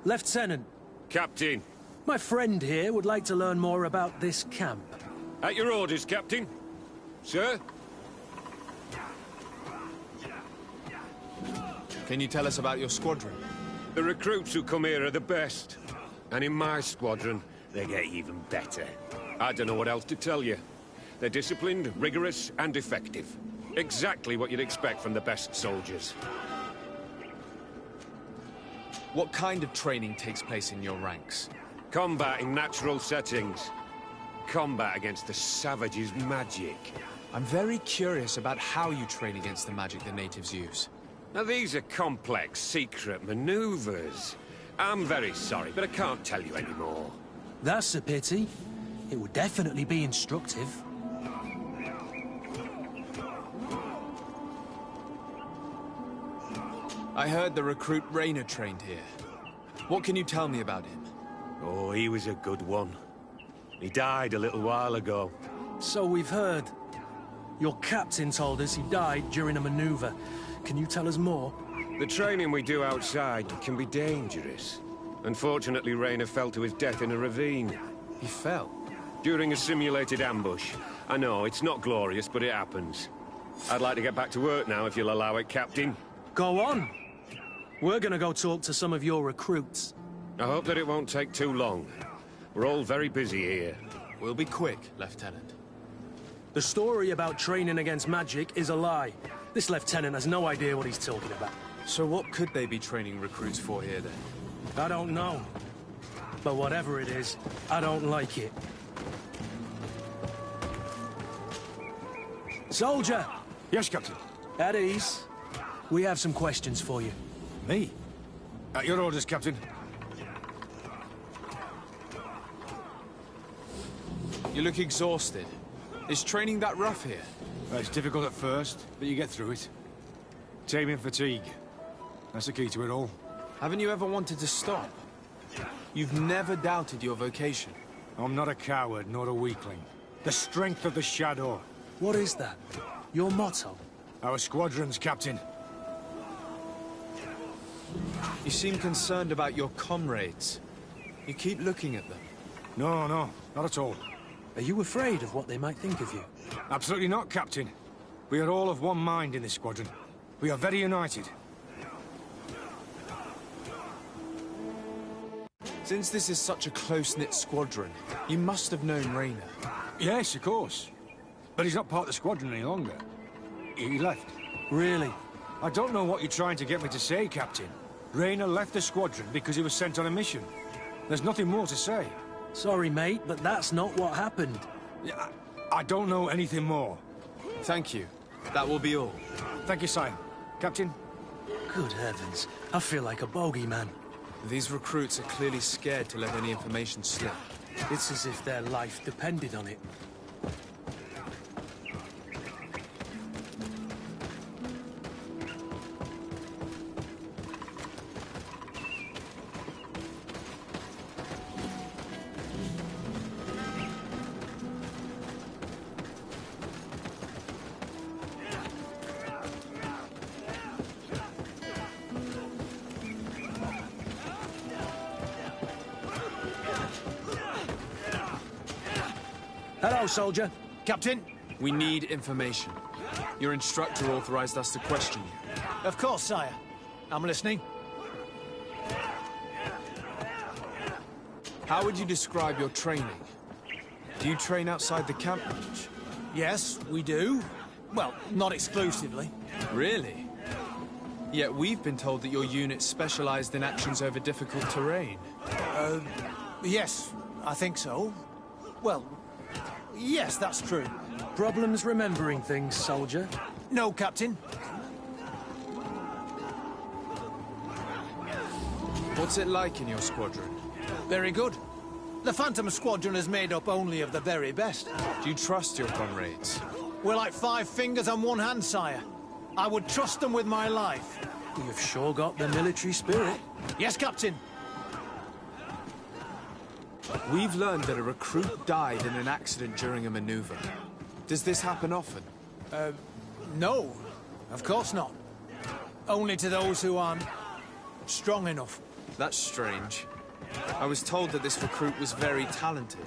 Lieutenant. Captain. My friend here would like to learn more about this camp. At your orders, Captain. Sir? Can you tell us about your squadron? The recruits who come here are the best. And in my squadron, they get even better. I don't know what else to tell you. They're disciplined, rigorous, and effective. Exactly what you'd expect from the best soldiers. What kind of training takes place in your ranks? Combat in natural settings. Combat against the savages' magic. I'm very curious about how you train against the magic the natives use. Now these are complex, secret maneuvers. I'm very sorry, but I can't tell you anymore. That's a pity. It would definitely be instructive. I heard the recruit Raina trained here. What can you tell me about him? Oh, he was a good one. He died a little while ago. So we've heard. Your captain told us he died during a maneuver. Can you tell us more? The training we do outside can be dangerous. Unfortunately, Raina fell to his death in a ravine. He fell? During a simulated ambush. I know, it's not glorious, but it happens. I'd like to get back to work now, if you'll allow it, Captain. Go on. We're gonna go talk to some of your recruits. I hope that it won't take too long. We're all very busy here. We'll be quick, Lieutenant. The story about training against magic is a lie. This lieutenant has no idea what he's talking about. So what could they be training recruits for here, then? I don't know. But whatever it is, I don't like it. Soldier! Yes, Captain. At ease. We have some questions for you. Me? At your orders, Captain. You look exhausted. Is training that rough here? Well, it's difficult at first, but you get through it. Taming fatigue. That's the key to it all. Haven't you ever wanted to stop? You've never doubted your vocation. I'm not a coward, nor a weakling. The strength of the Shadow. What is that? Your motto? Our squadron's captain. You seem concerned about your comrades. You keep looking at them. No, not at all. Are you afraid of what they might think of you? Absolutely not, Captain. We are all of one mind in this squadron. We are very united. Since this is such a close-knit squadron, you must have known Raynor. Yes, of course. But he's not part of the squadron any longer. He left. Really? I don't know what you're trying to get me to say, Captain. Raynor left the squadron because he was sent on a mission. There's nothing more to say. Sorry, mate, but that's not what happened. I don't know anything more. Thank you. That will be all. Thank you, sire. Captain? Good heavens. I feel like a bogeyman. These recruits are clearly scared to let any information slip. It's as if their life depended on it. Hello, soldier. Captain? We need information. Your instructor authorized us to question you. Of course, sire. I'm listening. How would you describe your training? Do you train outside the camp much? Yes, we do. Well, not exclusively. Really? Yet we've been told that your unit specialized in actions over difficult terrain. Yes, I think so. Well, yes, that's true. Problems remembering things, soldier? No, Captain. What's it like in your squadron? Very good. The Phantom Squadron is made up only of the very best. Do you trust your comrades? We're like 5 fingers on one hand, sire. I would trust them with my life. You've sure got the military spirit. Yes, Captain. We've learned that a recruit died in an accident during a maneuver. Does this happen often? No. Of course not. Only to those who aren't strong enough. That's strange. I was told that this recruit was very talented.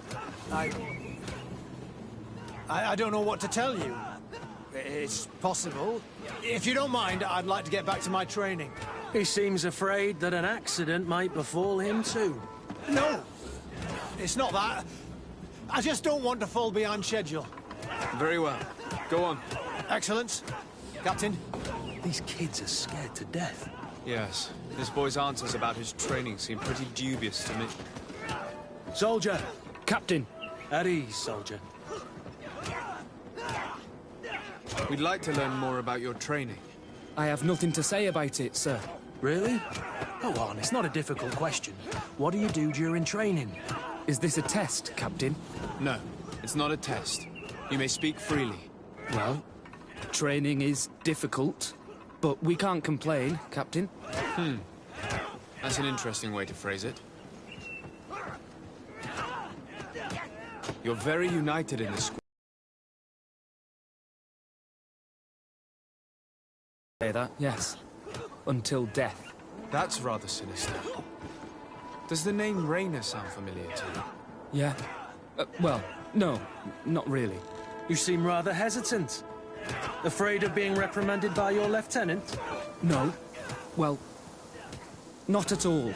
I don't know what to tell you. It's possible. If you don't mind, I'd like to get back to my training. He seems afraid that an accident might befall him too. No! It's not that. I just don't want to fall behind schedule. Very well. Go on. Excellence. Captain. These kids are scared to death. Yes. This boy's answers about his training seem pretty dubious to me. Soldier! Captain! At ease, soldier. We'd like to learn more about your training. I have nothing to say about it, sir. Really? Go on, it's not a difficult question. What do you do during training? Is this a test, Captain? No, it's not a test. You may speak freely. Well, training is difficult, but we can't complain, Captain. That's an interesting way to phrase it. You're very united in this squad. Say that, yes. Until death. That's rather sinister. Does the name Raynor sound familiar to you? Yeah. Well, no, not really. You seem rather hesitant. Afraid of being reprimanded by your lieutenant? No. Well, not at all.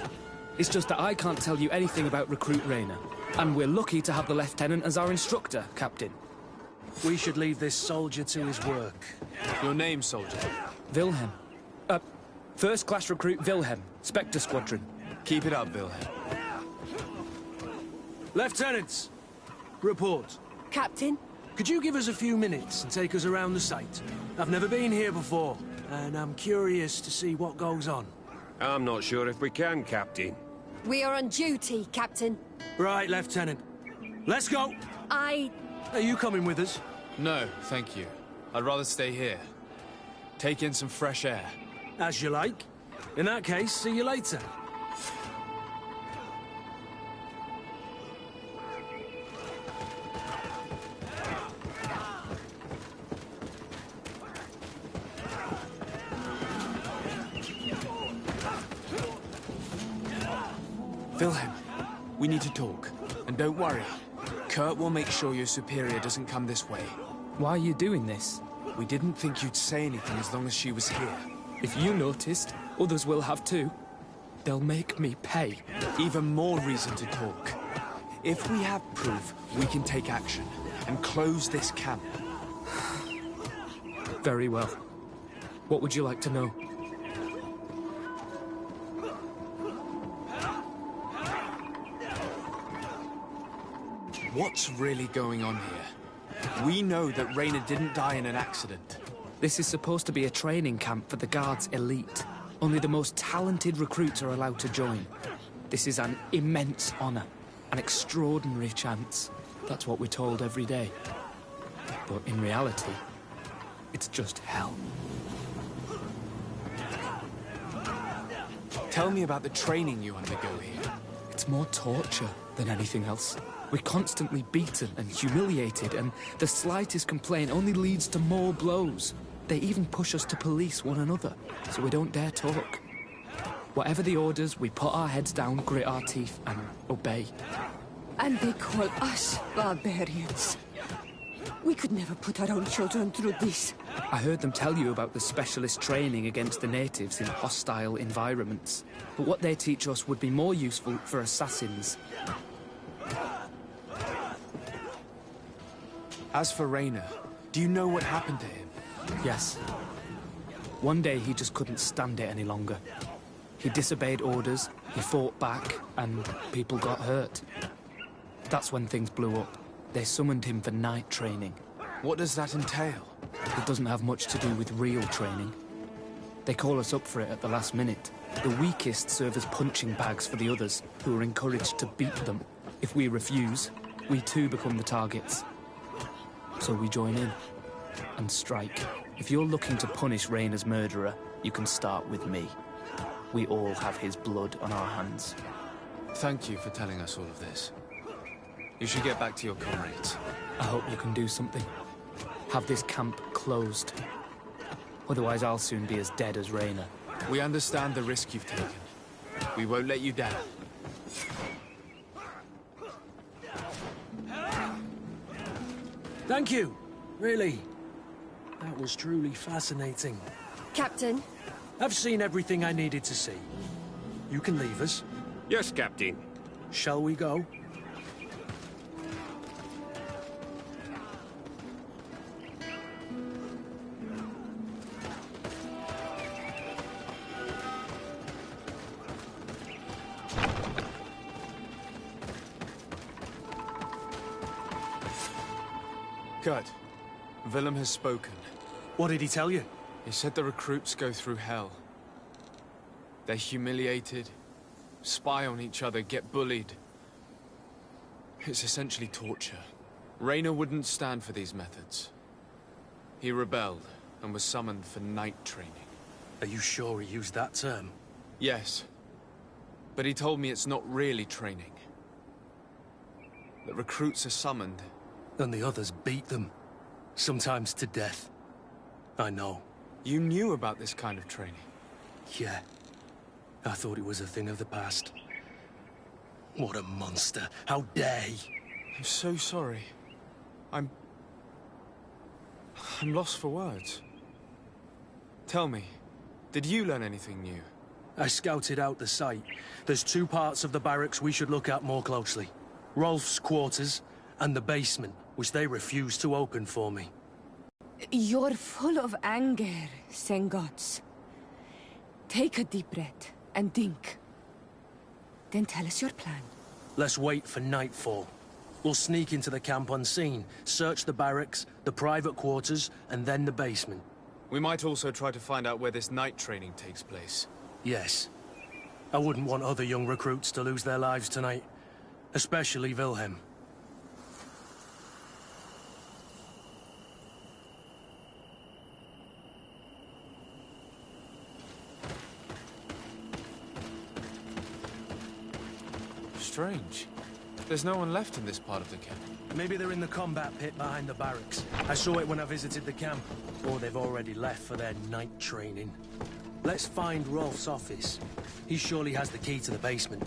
It's just that I can't tell you anything about Recruit Raynor. And we're lucky to have the Lieutenant as our instructor, Captain. We should leave this soldier to his work. Your name, soldier? Wilhelm. First class recruit Wilhelm, Spectre Squadron. Keep it up, Wilhelm. Lieutenants! Report. Captain? Could you give us a few minutes and take us around the site? I've never been here before, and I'm curious to see what goes on. I'm not sure if we can, Captain. We are on duty, Captain. Right, Lieutenant. Let's go! Are you coming with us? No, thank you. I'd rather stay here. Take in some fresh air. As you like. In that case, see you later. Wilhelm, we need to talk. And don't worry. Kurt will make sure your superior doesn't come this way. Why are you doing this? We didn't think you'd say anything as long as she was here. If you noticed, others will have too. They'll make me pay. Even more reason to talk. If we have proof, we can take action and close this camp. Very well. What would you like to know? What's really going on here? We know that Raynor didn't die in an accident. This is supposed to be a training camp for the Guard's elite. Only the most talented recruits are allowed to join. This is an immense honor, an extraordinary chance. That's what we're told every day. But in reality, it's just hell. Tell me about the training you undergo here. It's more torture than anything else. We're constantly beaten and humiliated, and the slightest complaint only leads to more blows. They even push us to police one another, so we don't dare talk. Whatever the orders, we put our heads down, grit our teeth, and obey. And they call us barbarians. We could never put our own children through this. I heard them tell you about the specialist training against the natives in hostile environments. But what they teach us would be more useful for assassins. As for Raynor, do you know what happened to him? Yes. One day he just couldn't stand it any longer. He disobeyed orders, he fought back, and people got hurt. That's when things blew up. They summoned him for night training. What does that entail? It doesn't have much to do with real training. They call us up for it at the last minute. The weakest serve as punching bags for the others, who are encouraged to beat them. If we refuse, we too become the targets. So we join in and strike. If you're looking to punish Raynor's murderer, you can start with me. We all have his blood on our hands. Thank you for telling us all of this. You should get back to your comrades. I hope you can do something. Have this camp closed. Otherwise I'll soon be as dead as Raynor. We understand the risk you've taken. We won't let you down. Thank you. Really. That was truly fascinating. Captain? I've seen everything I needed to see. You can leave us. Yes, Captain. Shall we go? Kurt, Willem has spoken. What did he tell you? He said the recruits go through hell. They're humiliated, spy on each other, get bullied. It's essentially torture. Raynor wouldn't stand for these methods. He rebelled and was summoned for night training. Are you sure he used that term? Yes. But he told me it's not really training. The recruits are summoned. And the others beat them. Sometimes to death. I know. You knew about this kind of training? Yeah. I thought it was a thing of the past. What a monster. How dare he? I'm so sorry. I'm lost for words. Tell me, did you learn anything new? I scouted out the site. There's two parts of the barracks we should look at more closely. Rolf's quarters and the basement, which they refused to open for me. You're full of anger, Sengots. Take a deep breath and think. Then tell us your plan. Let's wait for nightfall. We'll sneak into the camp unseen, search the barracks, the private quarters, and then the basement. We might also try to find out where this night training takes place. Yes. I wouldn't want other young recruits to lose their lives tonight. Especially Wilhelm. strange. There's no one left in this part of the camp. Maybe they're in the combat pit behind the barracks. I saw it when I visited the camp. Or they've already left for their night training. Let's find Rolf's office. He surely has the key to the basement.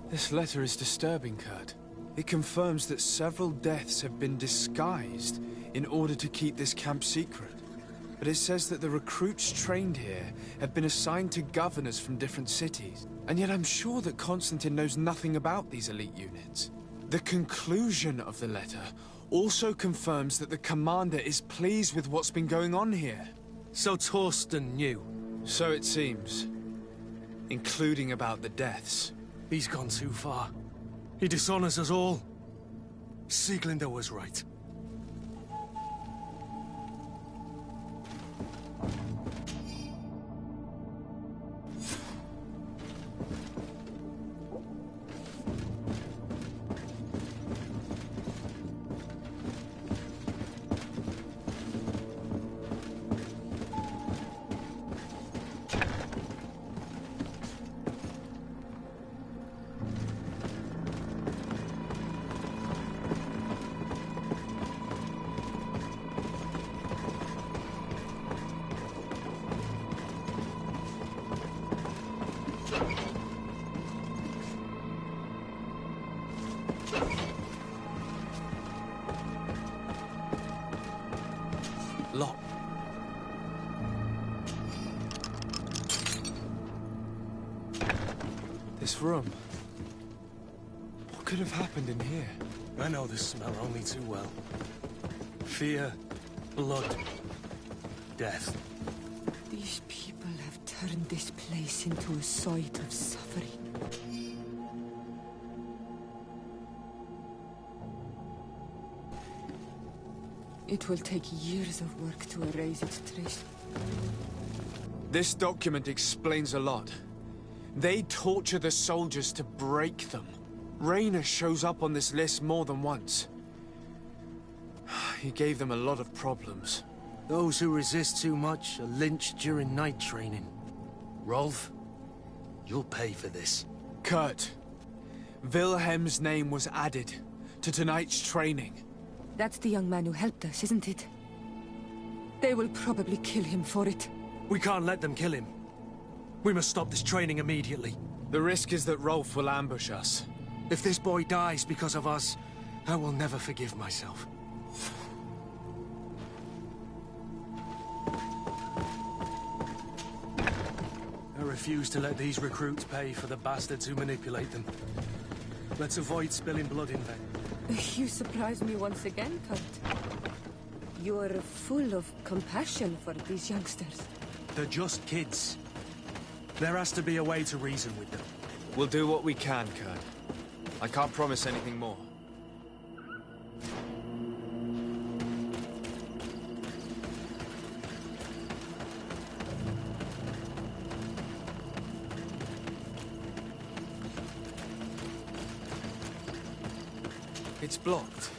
This letter is disturbing, Kurt. It confirms that several deaths have been disguised in order to keep this camp secret. But it says that the recruits trained here have been assigned to governors from different cities. And yet I'm sure that Constantine knows nothing about these elite units. The conclusion of the letter also confirms that the commander is pleased with what's been going on here. So Torsten knew? So it seems. Including about the deaths. He's gone too far. He dishonors us all. Sieglinde was right. Locked. This room. What could have happened in here? I know this smell only too well. Fear, blood, death. These people have turned this place into a site of suffering. It will take years of work to erase its trace. This document explains a lot. They torture the soldiers to break them. Raynor shows up on this list more than once. He gave them a lot of problems. Those who resist too much are lynched during night training. Rolf, you'll pay for this. Kurt, Wilhelm's name was added to tonight's training. That's the young man who helped us, isn't it? They will probably kill him for it. We can't let them kill him. We must stop this training immediately. The risk is that Rolf will ambush us. If this boy dies because of us, I will never forgive myself. I refuse to let these recruits pay for the bastards who manipulate them. Let's avoid spilling blood in vain. You surprise me once again, Kurt. You are full of compassion for these youngsters. They're just kids. There has to be a way to reason with them. We'll do what we can, Kurt. I can't promise anything more. It's blocked.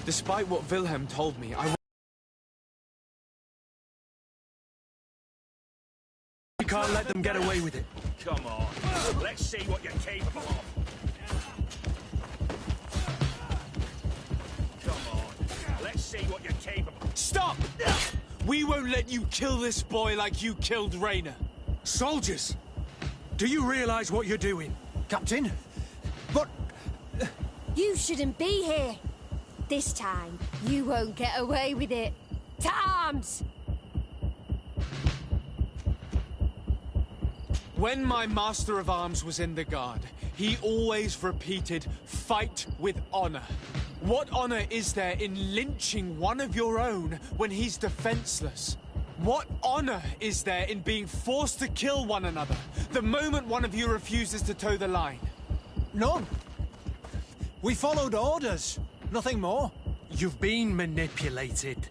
Despite what Wilhelm told me, We can't let them get away with it. Come on, let's see what you're capable of. Come on, let's see what you're capable of. Stop! We won't let you kill this boy like you killed Rainer. Soldiers! Do you realize what you're doing? Captain? But... You shouldn't be here. This time, you won't get away with it. To arms! When my Master of Arms was in the Guard, he always repeated, fight with honor. What honor is there in lynching one of your own when he's defenseless? What honor is there in being forced to kill one another the moment one of you refuses to toe the line? None. We followed orders. Nothing more. You've been manipulated.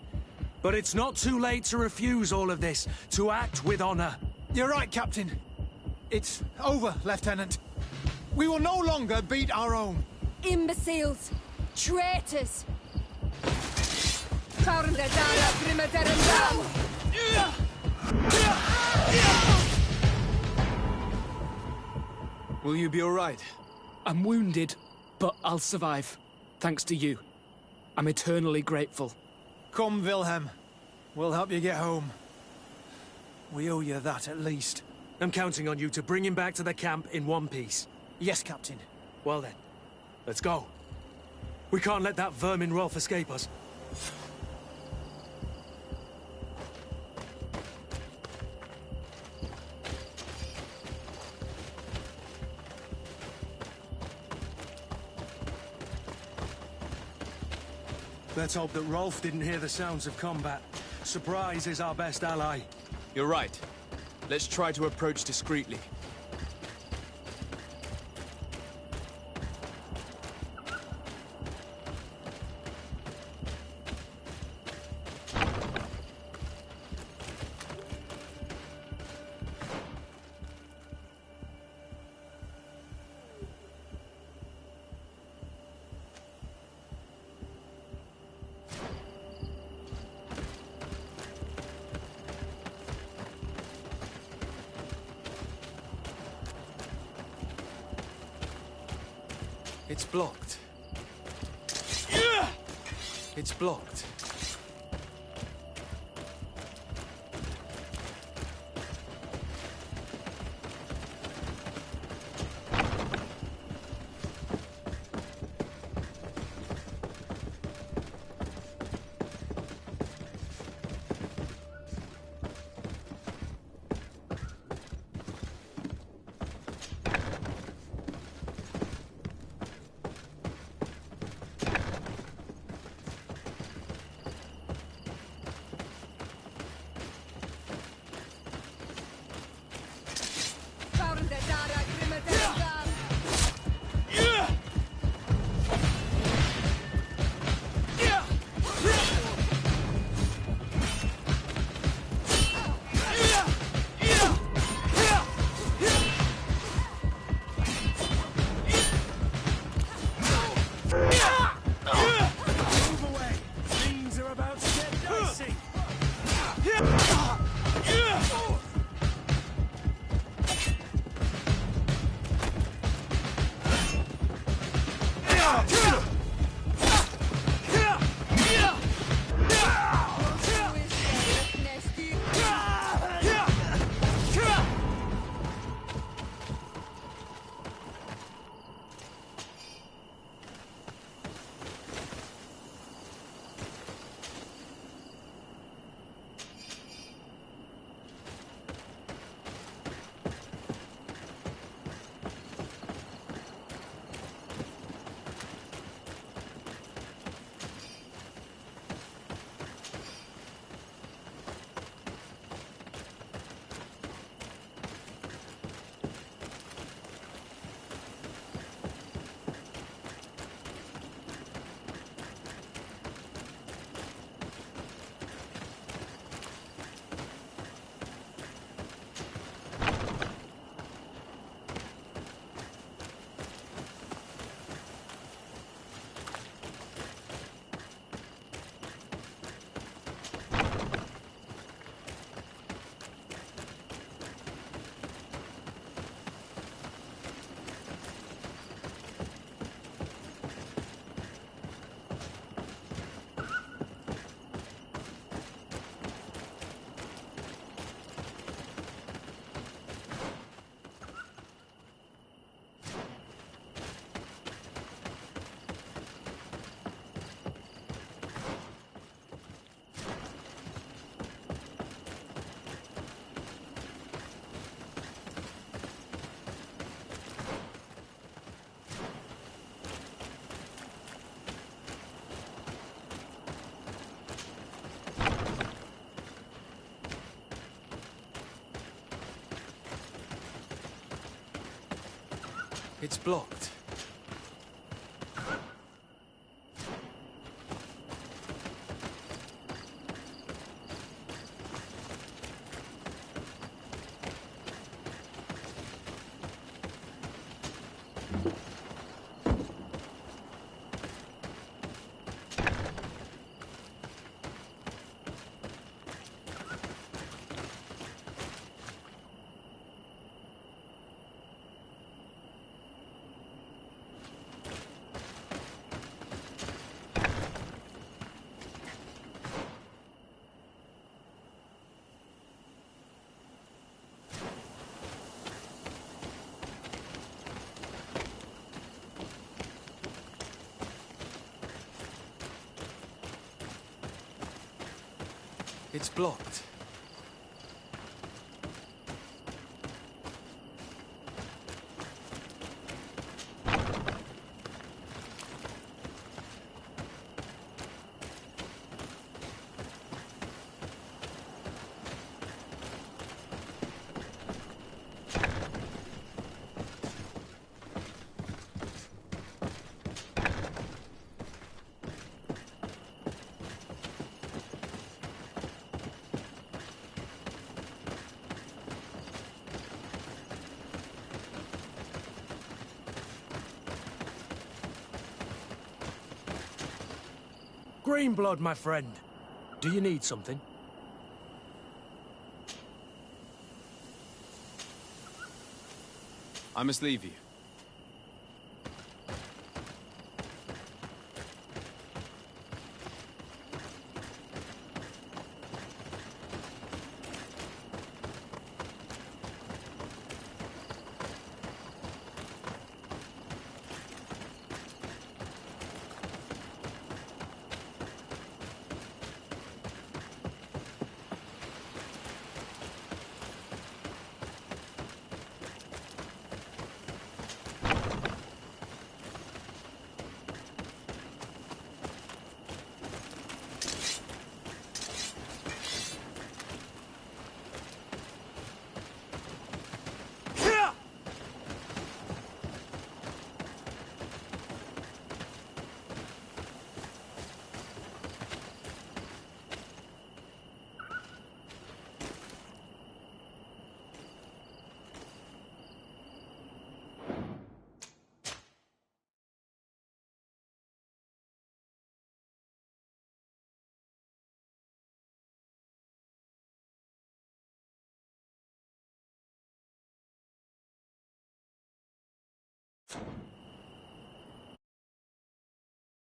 But it's not too late to refuse all of this, to act with honor. You're right, Captain. It's over, Lieutenant. We will no longer beat our own. Imbeciles! Traitors! Will you be all right? I'm wounded, but I'll survive. Thanks to you. I'm eternally grateful. Come, Wilhelm. We'll help you get home. We owe you that, at least. I'm counting on you to bring him back to the camp in one piece. Yes, Captain. Well then, let's go. We can't let that vermin Rolf escape us. Let's hope that Rolf didn't hear the sounds of combat. Surprise is our best ally. You're right. Let's try to approach discreetly. It's blocked. It's blocked. It's blocked. It's blocked. Greenblood, my friend. Do you need something? I must leave you.